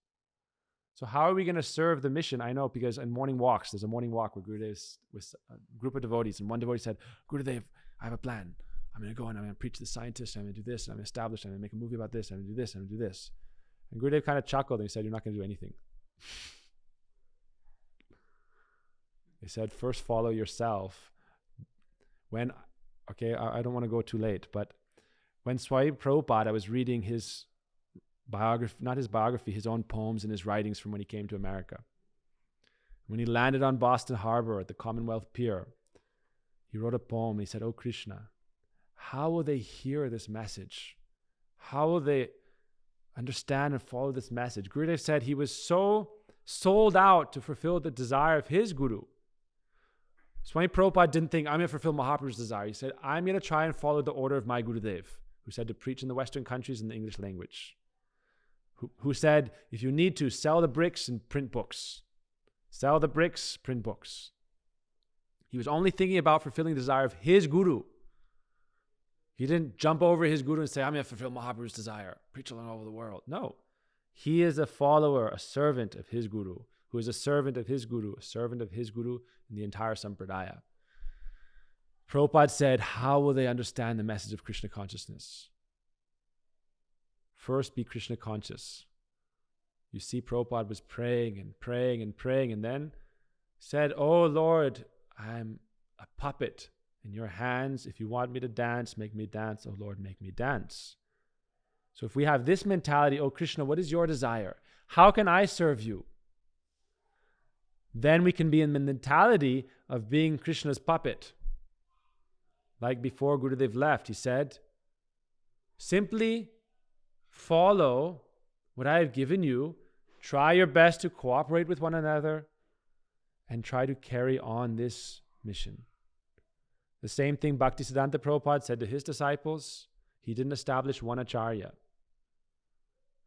So how are we going to serve the mission? I know because in morning walks, there's a morning walk where Gurudev's with a group of devotees, and one devotee said, Gurudev, I have a plan. I'm going to go and I'm going to preach to the scientists, I'm going to do this, and I'm going to establish, I'm going to make a movie about this, I'm going to do this, I'm going to do this. And Gurudev kind of chuckled and he said, you're not going to do anything. He said, first follow yourself. I don't want to go too late, but when Swami Prabhupada, I was reading his biography, not his biography, his own poems and his writings from when he came to America. When he landed on Boston Harbor at the Commonwealth Pier, he wrote a poem. He said, "Oh Krishna, how will they hear this message? How will they understand and follow this message?" Gurudev said he was so sold out to fulfill the desire of his guru. Swami Prabhupada didn't think, I'm going to fulfill Mahaprabhu's desire. He said, I'm going to try and follow the order of my Gurudev, who said to preach in the Western countries in the English language. Who said, if you need to, sell the bricks and print books. Sell the bricks, print books. He was only thinking about fulfilling the desire of his guru. He didn't jump over his guru and say, I'm going to fulfill Mahaprabhu's desire, preach all over the world. No. He is a follower, a servant of his guru, who is a servant of his guru, a servant of his guru in the entire Sampradaya. Prabhupada said, how will they understand the message of Krishna consciousness? First, be Krishna conscious. You see, Prabhupada was praying and praying and praying, and then said, oh Lord, I'm a puppet in your hands. If you want me to dance, make me dance. Oh Lord, make me dance. So if we have this mentality, oh Krishna, what is your desire? How can I serve you? Then we can be in the mentality of being Krishna's puppet. Like before Gurudev left, he said, simply follow what I have given you, try your best to cooperate with one another, and try to carry on this mission. The same thing Bhaktisiddhanta Prabhupada said to his disciples. He didn't establish one Acharya.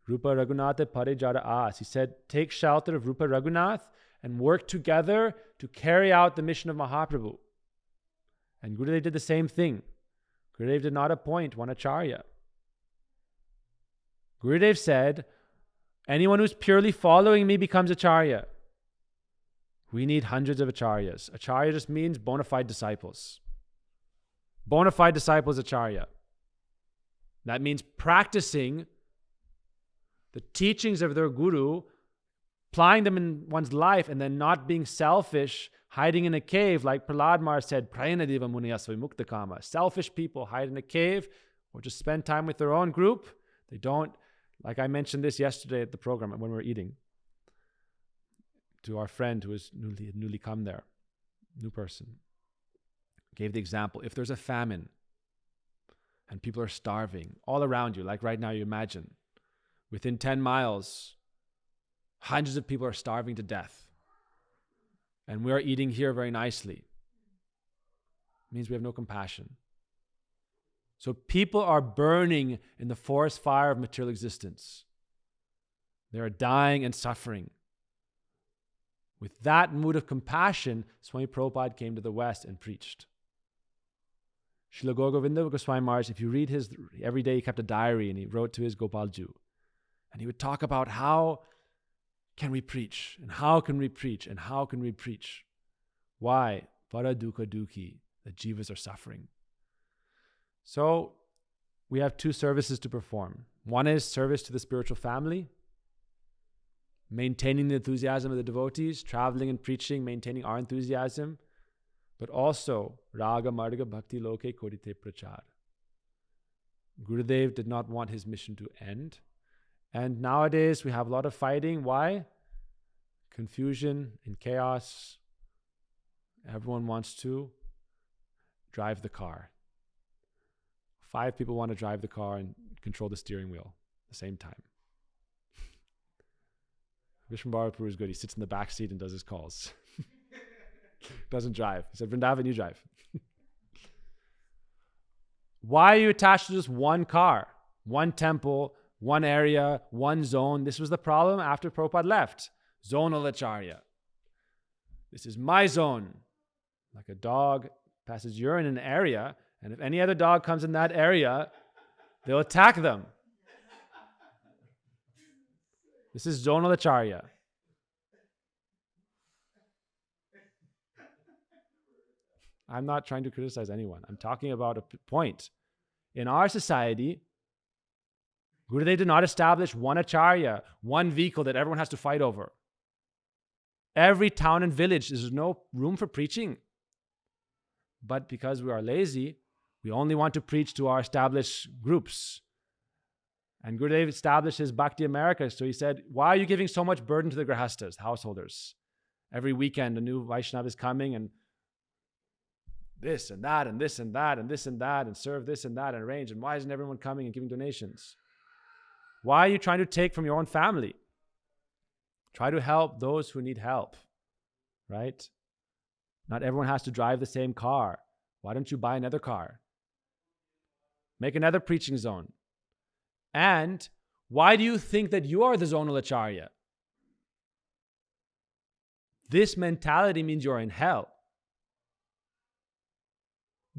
Rupa Raghunatha Pare Jara As. He said, take shelter of Rupa Raghunath and work together to carry out the mission of Mahaprabhu. And Gurudev did the same thing. Gurudev did not appoint one Acharya. Gurudev said, anyone who's purely following me becomes Acharya. We need hundreds of Acharyas. Acharya just means bona fide disciples. Bona fide disciples, Acharya. That means practicing the teachings of their guru, applying them in one's life, and then not being selfish, hiding in a cave, like Prahlad Maharaj said, Prayana Deva Muniyasva Mukta Kama. Selfish people hide in a cave or just spend time with their own group. They don't, like I mentioned this yesterday at the program when we were eating, to our friend who was newly come there, new person. Gave the example, if there's a famine and people are starving all around you, like right now you imagine, within 10 miles, hundreds of people are starving to death. And we are eating here very nicely. It means we have no compassion. So people are burning in the forest fire of material existence. They are dying and suffering. With that mood of compassion, Swami Prabhupada came to the West and preached. Srila Gaur Govinda Goswami Maharaj, if you read his, every day he kept a diary and he wrote to his Gopalju. And he would talk about how can we preach? And how can we preach? And how can we preach? Why? Para dukkha dukhi. The jivas are suffering. So we have two services to perform. One is service to the spiritual family, maintaining the enthusiasm of the devotees, traveling and preaching, maintaining our enthusiasm, but also raga marga bhakti loke kodite prachar. Gurudev did not want his mission to end. And nowadays we have a lot of fighting. Why? Confusion and chaos. Everyone wants to drive the car. 5 people want to drive the car and control the steering wheel at the same time. Vishnu Bharapur is good. He sits in the back seat and does his calls. Doesn't drive. He said, Vrindavan, you drive. Why are you attached to just one car, one temple, one area, one zone? This was the problem after Prabhupada left. Zonal Acharya. This is my zone. Like a dog passes urine in an area, and if any other dog comes in that area, they'll attack them. This is zonal Acharya. I'm not trying to criticize anyone. I'm talking about a point. In our society, Gurudev did not establish one Acharya, one vehicle that everyone has to fight over. Every town and village, there's no room for preaching. But because we are lazy, we only want to preach to our established groups. And Gurudev established his Bhakti America. So he said, why are you giving so much burden to the grahastas, householders? Every weekend a new Vaishnava is coming and this and that and this and that and this and that and serve this and that and arrange. And why isn't everyone coming and giving donations? Why are you trying to take from your own family? Try to help those who need help, right? Not everyone has to drive the same car. Why don't you buy another car? Make another preaching zone. And why do you think that you are the zonal Acharya? This mentality means you're in hell.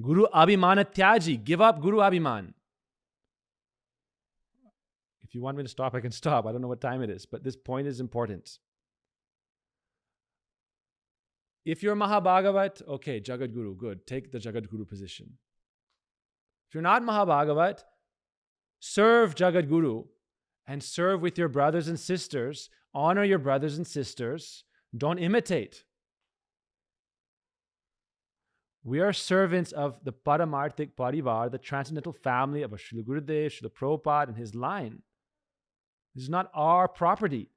Guru Abhimana Tyaji. Give up Guru Abhiman. If you want me to stop, I can stop. I don't know what time it is, but this point is important. If you're Mahabhagavat, okay, Jagat Guru, good. Take the Jagat Guru position. If you're not Mahabhagavat, serve Jagat Guru and serve with your brothers and sisters. Honor your brothers and sisters. Don't imitate. We are servants of the Paramarthik Parivar, the transcendental family of Srila Gurudev, Srila Prabhupada, and his line. This is not our property.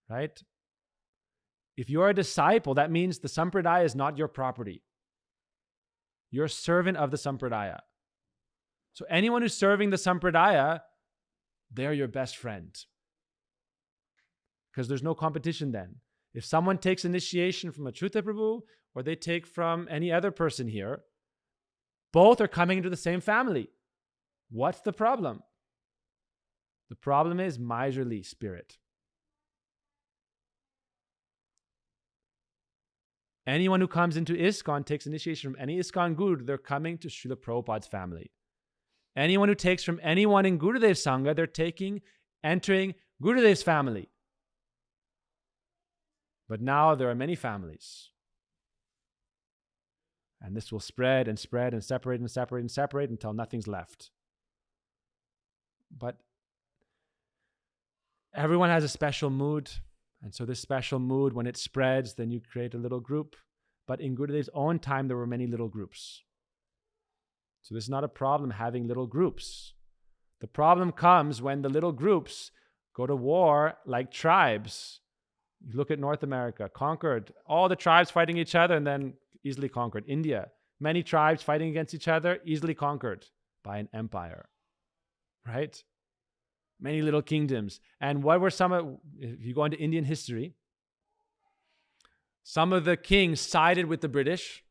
Right? If you're a disciple, that means the Sampradaya is not your property. You're a servant of the Sampradaya. So anyone who's serving the Sampradaya, they're your best friend. Because there's no competition then. If someone takes initiation from Achyuta Prabhu, or they take from any other person here, both are coming into the same family. What's the problem? The problem is miserly spirit. Anyone who comes into ISKCON takes initiation from any ISKCON Guru, they're coming to Srila Prabhupada's family. Anyone who takes from anyone in Gurudev's Sangha, they're entering Gurudev's family. But now there are many families. And this will spread and spread and separate and separate and separate until nothing's left. But everyone has a special mood. And so this special mood, when it spreads, then you create a little group. But in Gurudev's own time, there were many little groups. So this is not a problem having little groups. The problem comes when the little groups go to war like tribes. You look at North America, conquered, all the tribes fighting each other and then easily conquered. India, many tribes fighting against each other, easily conquered by an empire, right? Many little kingdoms. And what were if you go into Indian history, some of the kings sided with the British.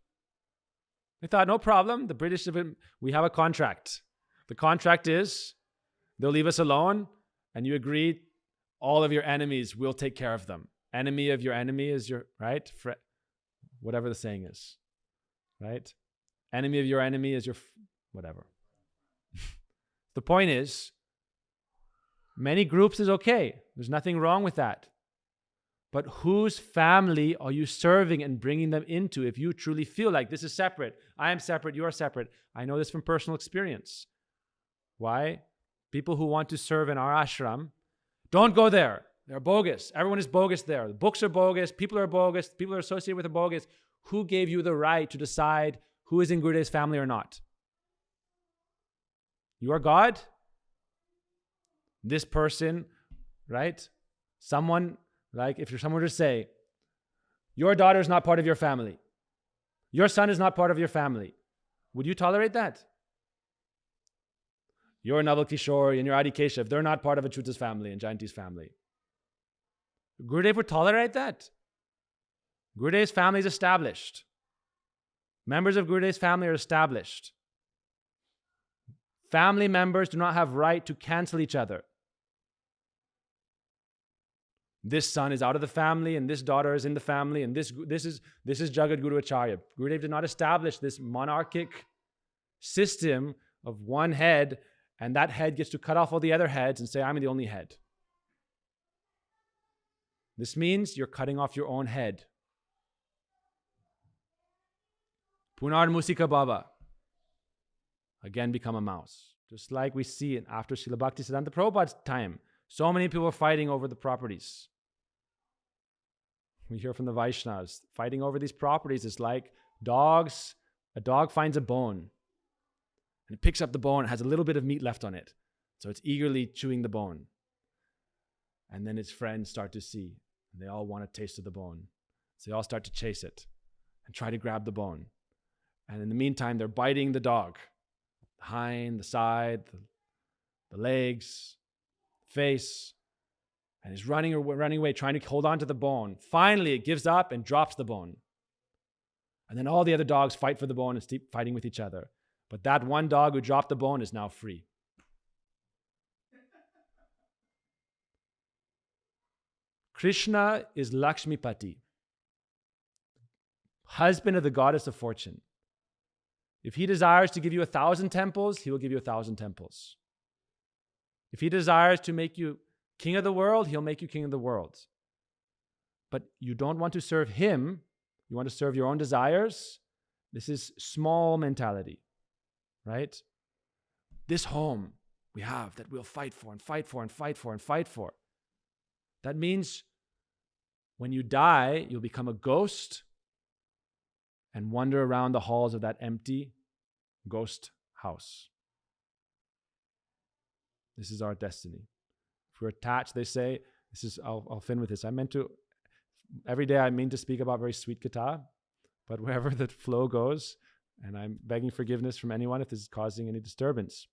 They thought, no problem, the British, we have a contract. The contract is, they'll leave us alone, and you agree, all of your enemies, we'll take care of them. Enemy of your enemy is your, right? Whatever the saying is, right? Enemy of your enemy is your, whatever. The point is, many groups is okay. There's nothing wrong with that. But whose family are you serving and bringing them into if you truly feel like this is separate? I am separate, you are separate. I know this from personal experience. Why? People who want to serve in our ashram, don't go there. They're bogus. Everyone is bogus there. The books are bogus. People are bogus. People are associated with the bogus. Who gave you the right to decide who is in Gurudev's family or not? You are God? This person, right? Someone, like if you're someone to say, your daughter is not part of your family. Your son is not part of your family. Would you tolerate that? Your Naval Kishore and your Adi Keshav, they're not part of Achyuta's family and Jayanti's family. Gurudev would tolerate that. Gurudev's family is established. Members of Gurudev's family are established. Family members do not have right to cancel each other. This son is out of the family and this daughter is in the family and this is Jagat Guru Acharya. Gurudev did not establish this monarchic system of one head and that head gets to cut off all the other heads and say, I'm the only head. This means you're cutting off your own head. Punar Musika Baba. again become a mouse. Just like we see it after Srila Bhaktisiddhanta Prabhupada's time. So many people are fighting over the properties. We hear from the Vaishnavas, fighting over these properties is like dogs. A dog finds a bone and it picks up the bone, it has a little bit of meat left on it. So it's eagerly chewing the bone. And then its friends start to see, and they all want a taste of the bone. So they all start to chase it and try to grab the bone. And in the meantime, they're biting the dog. The hind, the side, the legs, face. And he's running away, trying to hold on to the bone. Finally, it gives up and drops the bone. And then all the other dogs fight for the bone and keep fighting with each other. But that one dog who dropped the bone is now free. Krishna is Lakshmipati, husband of the goddess of fortune. If he desires to give you 1,000 temples, he will give you 1,000 temples. If he desires to make you king of the world, he'll make you king of the world. But you don't want to serve him, you want to serve your own desires. This is small mentality, right? This home we have that we'll fight for and fight for and fight for and fight for. That means when you die, you'll become a ghost and wander around the halls of that empty ghost house. This is our destiny. If we're attached, they say, I'll fin with this. Every day I mean to speak about very sweet katha, but wherever the flow goes, and I'm begging forgiveness from anyone if this is causing any disturbance.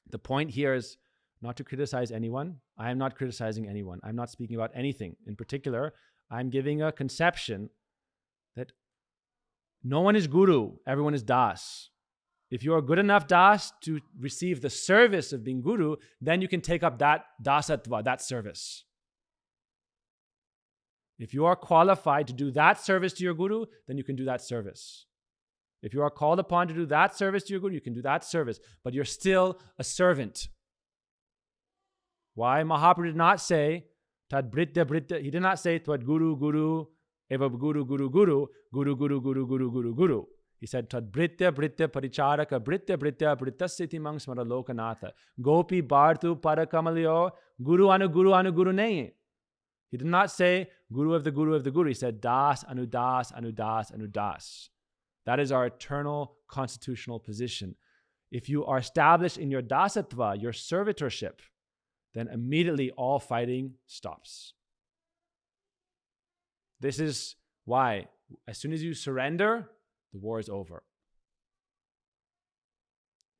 The point here is not to criticize anyone. I am not criticizing anyone. I'm not speaking about anything. In particular, I'm giving a conception that no one is guru, everyone is das. If you are good enough das to receive the service of being guru, then you can take up that dasatva, that service. If you are qualified to do that service to your guru, then you can do that service. If you are called upon to do that service to your guru, you can do that service, but you're still a servant. Why? Mahaprabhu did not say, Tad Britya Britya, he did not say, Tad Guru Guru, Eva Guru Guru Guru, Guru Guru Guru Guru Guru Guru. He said, Tad Britya Britya Paricharaka, Britya Britya Britasiti Mang Smara Lokanatha, Gopi Bhartu Parakamalyo, Guru Anu Guru Nahi. He did not say, Guru of the Guru of the Guru. He said, Das Anu Das Anu Das Anu Das. That is our eternal constitutional position. If you are established in your dasatva, your servitorship, then immediately all fighting stops. This is why, as soon as you surrender, the war is over.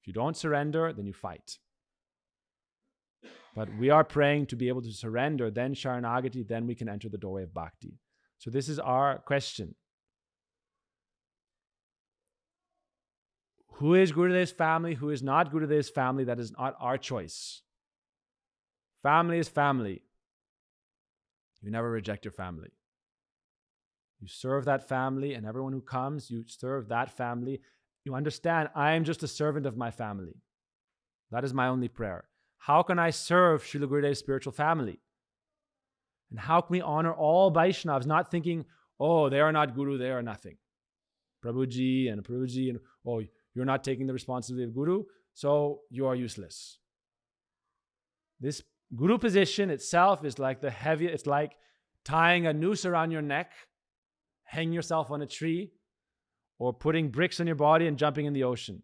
If you don't surrender, then you fight. But we are praying to be able to surrender, then Sharanagati, then we can enter the doorway of bhakti. So this is our question. Who is Gurudev's family? Who is not Gurudev's family? That is not our choice. Family is family. You never reject your family. You serve that family, and everyone who comes, you serve that family. You understand, I am just a servant of my family. That is my only prayer. How can I serve Srila Gurudev's spiritual family? And how can we honor all Vaishnavas, not thinking, oh, they are not Guru, they are nothing. Prabhuji, and oh, you're not taking the responsibility of Guru, so you are useless. This Guru position itself is like it's like tying a noose around your neck, hanging yourself on a tree, or putting bricks on your body and jumping in the ocean.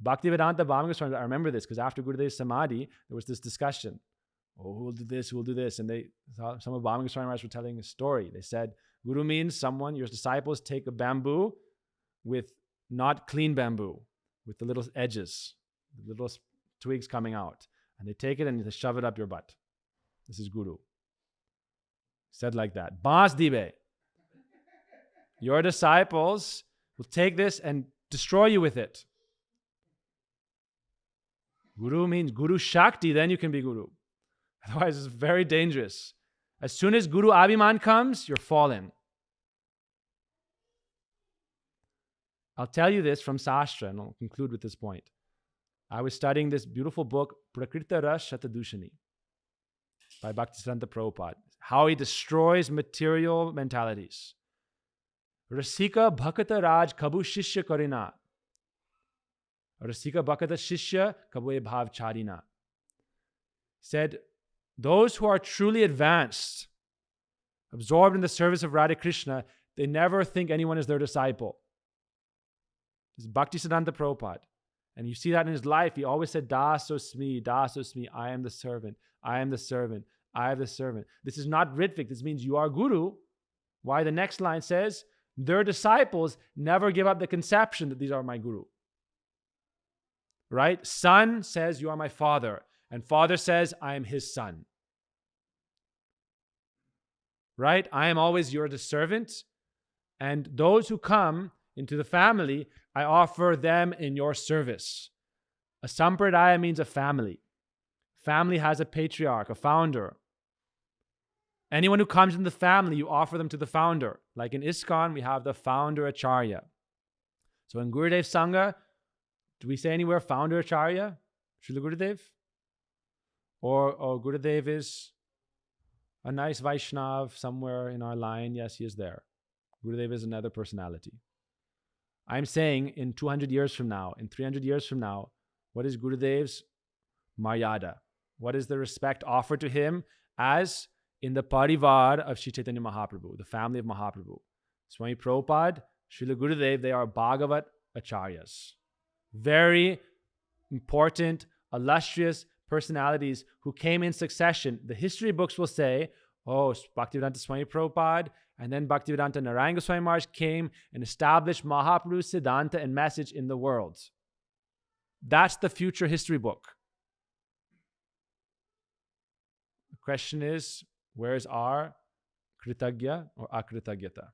Bhaktivedanta Bhakti Ras, I remember this because after Gurudev's Samadhi, there was this discussion. Oh, who will do this? Who will do this? And some of Bhakti Ras were telling a story. They said, Guru means someone, your disciples take a bamboo with not clean bamboo, with the little edges, the little twigs coming out. And they take it and they shove it up your butt. This is Guru. Said like that. Baas dibe. Your disciples will take this and destroy you with it. Guru means Guru Shakti, then you can be Guru. Otherwise, it's very dangerous. As soon as Guru Abhiman comes, you're fallen. I'll tell you this from Sastra, and I'll conclude with this point. I was studying this beautiful book, Prakriti Ras Shatadushani, by Bhaktisiddhanta Prabhupada. How he destroys material mentalities. Rasika Bhakata Raj Kabu Shishya Karina. Rasika Bhakata Shishya Kabwe Bhav Charina. Said, those who are truly advanced, absorbed in the service of Radha Krishna, they never think anyone is their disciple. This is Bhakti Siddhanta Prabhupada. And you see that in his life. He always said, Dasosmi, Dasosmi, I am the servant, I am the servant, I am the servant. This is not Ritvik. This means you are Guru. Why the next line says, their disciples never give up the conception that these are my Guru. Right? Son says, you are my father. And father says, I am his son. Right? I am always your servant. And those who come into the family, I offer them in your service. A sampradaya means a family. Family has a patriarch, a founder. Anyone who comes in the family, you offer them to the founder. Like in ISKCON, we have the founder Acharya. So in Gurudev Sangha, do we say anywhere founder Acharya? Srila Gurudev? Or Gurudev is a nice Vaishnav somewhere in our line? Yes, he is there. Gurudev is another personality. I'm saying in 200 years from now, in 300 years from now, what is Gurudev's Maryada? What is the respect offered to him as in the Parivar of Sri Chaitanya Mahaprabhu, the family of Mahaprabhu? Swami Prabhupada, Srila Gurudev, they are Bhagavat Acharyas. Very important, illustrious personalities who came in succession. The history books will say, oh, Bhaktivedanta Swami Prabhupada, and then Bhaktivedanta Narayana Goswami Maharaj came and established Mahaprabhu's Siddhanta and message in the world. That's the future history book. The question is, where's our Kritagya or Akritagyata?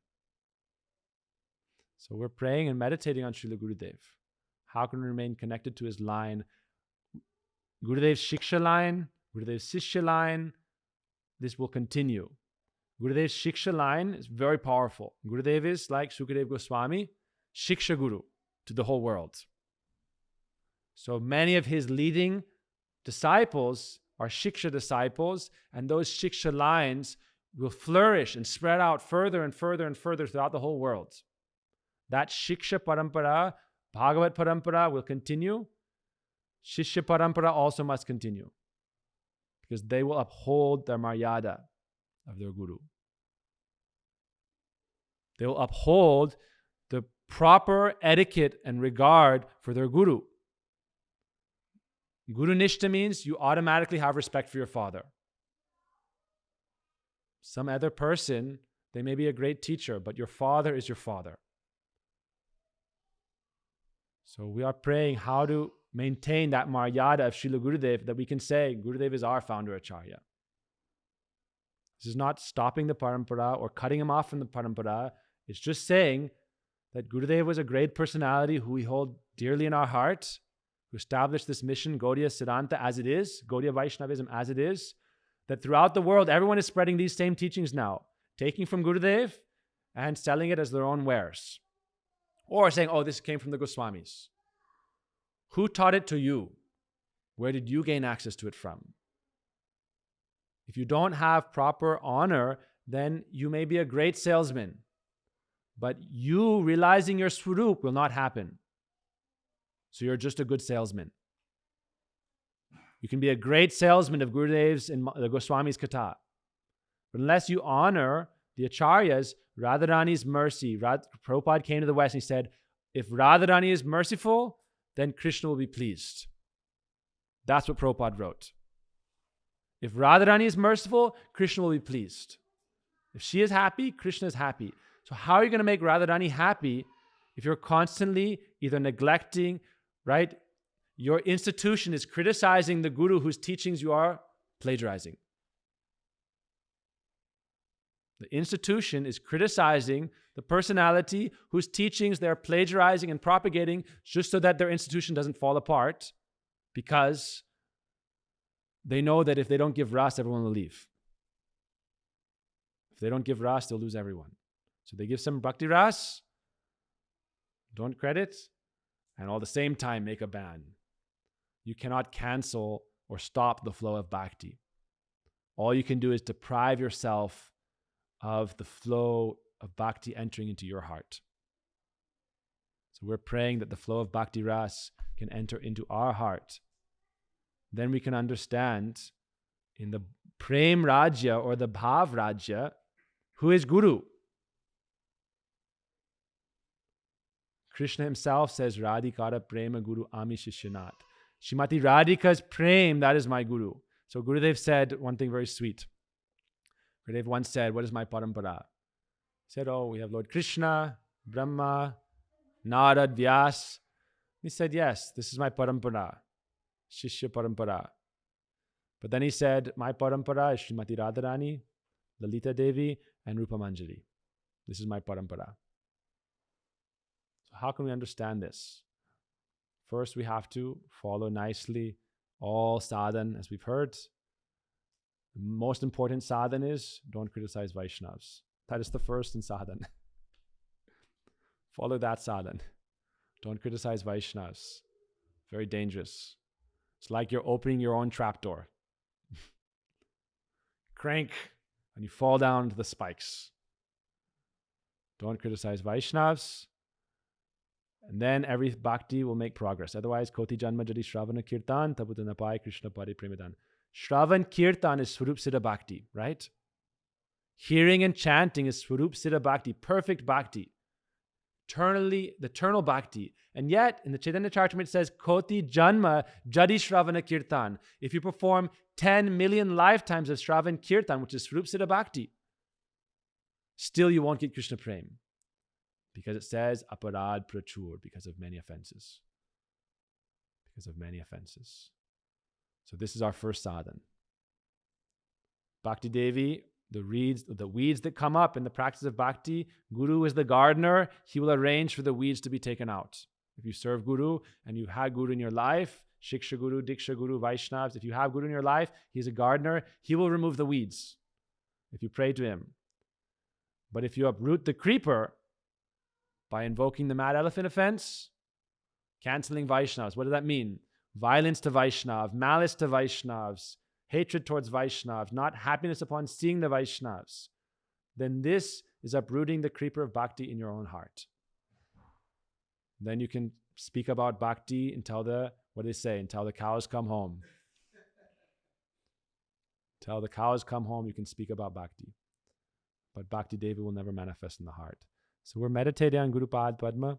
So we're praying and meditating on Srila Gurudev. How can we remain connected to his line? Gurudev's Shiksha line, Gurudev's Sishya line, this will continue. Gurudev's Shiksha line is very powerful. Gurudev is like Sukadev Goswami, Shiksha Guru to the whole world. So many of his leading disciples are Shiksha disciples, and those Shiksha lines will flourish and spread out further and further and further throughout the whole world. That Shiksha Parampara, Bhagavat Parampara will continue. Shishya Parampara also must continue because they will uphold their Maryada of their Guru. They will uphold the proper etiquette and regard for their Guru. Guru Nishta means you automatically have respect for your father. Some other person, they may be a great teacher, but your father is your father. So we are praying how to maintain that Maryada of Srila Gurudev, that we can say Gurudev is our founder Acharya. This is not stopping the parampara or cutting him off from the parampara. It's just saying that Gurudev was a great personality who we hold dearly in our heart, who established this mission, Gaudiya Siddhanta as it is, Gaudiya Vaishnavism as it is, that throughout the world, everyone is spreading these same teachings now, taking from Gurudev and selling it as their own wares. Or saying, oh, this came from the Goswamis. Who taught it to you? Where did you gain access to it from? If you don't have proper honor, then you may be a great salesman, but you realizing your swarup will not happen. So you're just a good salesman. You can be a great salesman of Gurudev's and the Goswami's Katha. But unless you honor the Acharyas, Radharani's mercy. Prabhupada came to the West and he said, if Radharani is merciful, then Krishna will be pleased. That's what Prabhupada wrote. If Radharani is merciful, Krishna will be pleased. If she is happy, Krishna is happy. So how are you going to make Radharani happy if you're constantly either neglecting, right? Your institution is criticizing the Guru whose teachings you are plagiarizing. The institution is criticizing the personality whose teachings they're plagiarizing and propagating just so that their institution doesn't fall apart, because they know that if they don't give Ras, everyone will leave. If they don't give Ras, they'll lose everyone. So they give some Bhakti Ras, don't credit, and all at the same time make a ban. You cannot cancel or stop the flow of Bhakti. All you can do is deprive yourself of the flow of Bhakti entering into your heart. So we're praying that the flow of Bhakti Ras can enter into our heart. Then we can understand in the Prem Rajya or the Bhav Rajya, who is Guru? Krishna himself says, Radhikara Prema Guru Ami Shishyanat. Shrimati Radhika's Prem, that is my Guru. So Gurudev said one thing very sweet. Gurudev once said, what is my parampara? He said, oh, we have Lord Krishna, Brahma, Narad, Vyas. He said, yes, this is my parampara, Shishya parampara. But then he said, my parampara is Srimati Radharani, Lalita Devi, and Rupa Manjari. This is my parampara. So how can we understand this? First, we have to follow nicely all sadhan, as we've heard. The most important sadhan is don't criticize Vaishnavas. That is the first in sadhan. Follow that sadhan. Don't criticize Vaishnavas. Very dangerous. It's like you're opening your own trapdoor. Crank, and you fall down to the spikes. Don't criticize Vaishnavas. And then every bhakti will make progress. Otherwise, Koti Janma Jadi Shravana Kirtan, Tabutanapai Krishna Pari Premidan. Shravan Kirtan is Swarup Siddha Bhakti, right? Hearing and chanting is Swarup Siddha Bhakti, perfect bhakti. The eternal bhakti. And yet, in the Chaitanya Charitamrita, it says, Koti Janma Jadi Shravana Kirtan. If you perform 10 million lifetimes of Shravan Kirtan, which is Swarup Siddha Bhakti, still you won't get Krishna Prem. Because it says, Apparat prachur, because of many offenses. Because of many offenses. So this is our first sadhan. Bhakti Devi, the weeds that come up in the practice of bhakti, Guru is the gardener. He will arrange for the weeds to be taken out. If you serve Guru and you've had Guru in your life, Shiksha Guru, Diksha Guru, Vaishnavas, if you have Guru in your life, he's a gardener. He will remove the weeds if you pray to him. But if you uproot the creeper by invoking the mad elephant offense, canceling Vaishnavas, what does that mean? Violence to Vaishnav, malice to Vaishnavas, hatred towards Vaishnavas, not happiness upon seeing the Vaishnavas, then this is uprooting the creeper of bhakti in your own heart. Then you can speak about bhakti until until the cows come home. Till the cows come home, you can speak about bhakti. But Bhakti Devi will never manifest in the heart. So we're meditating on Guru Pad Padma.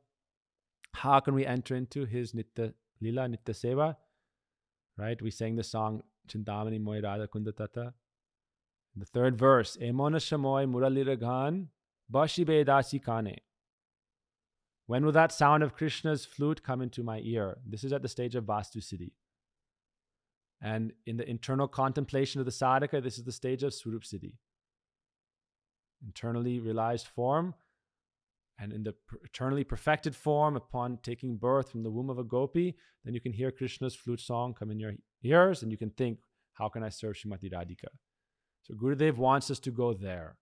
How can we enter into his Nitya Lila, Nitya Seva? Right? We sang the song Chintamani Moy Radha Kunda Tata. The third verse, Emona Shamoy Muralira Ghan Bashi Bedasi Kane. When will that sound of Krishna's flute come into my ear? This is at the stage of Vastu Siddhi. And in the internal contemplation of the sadhaka, this is the stage of Swarup Siddhi. Internally realized form, and in the eternally perfected form, upon taking birth from the womb of a gopi, then you can hear Krishna's flute song come in your ears, and you can think, how can I serve Srimati Radhika? So Gurudev wants us to go there.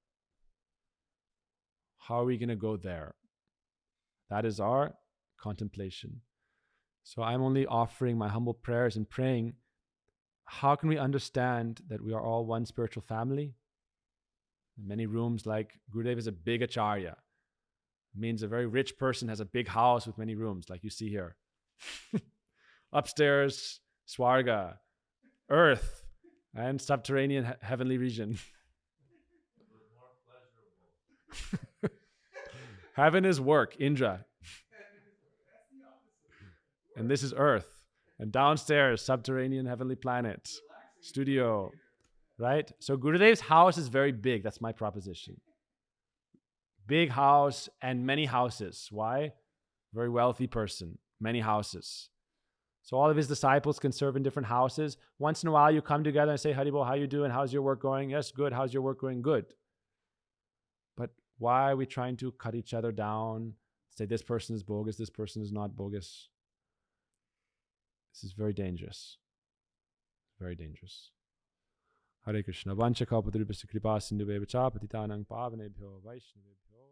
How are we going to go there? That is our contemplation. So I'm only offering my humble prayers and praying, how can we understand that we are all one spiritual family? In many rooms, like Gurudev is a big Acharya. It means a very rich person has a big house with many rooms, like you see here. Upstairs, Swarga, earth, and subterranean heavenly region. Heaven is work, Indra. And this is earth. And downstairs, subterranean heavenly planet, studio. Right? So Gurudev's house is very big. That's my proposition. Big house and many houses. Why? Very wealthy person. Many houses. So all of his disciples can serve in different houses. Once in a while you come together and say, Haribol, how you doing? How's your work going? Yes, good. How's your work going? Good. But why are we trying to cut each other down? Say this person is bogus, this person is not bogus. This is very dangerous. Very dangerous. Hare Krishna. Vancha kalpatarupasya kripa sindhu patitanang pavanebhyo vaishnavebhyo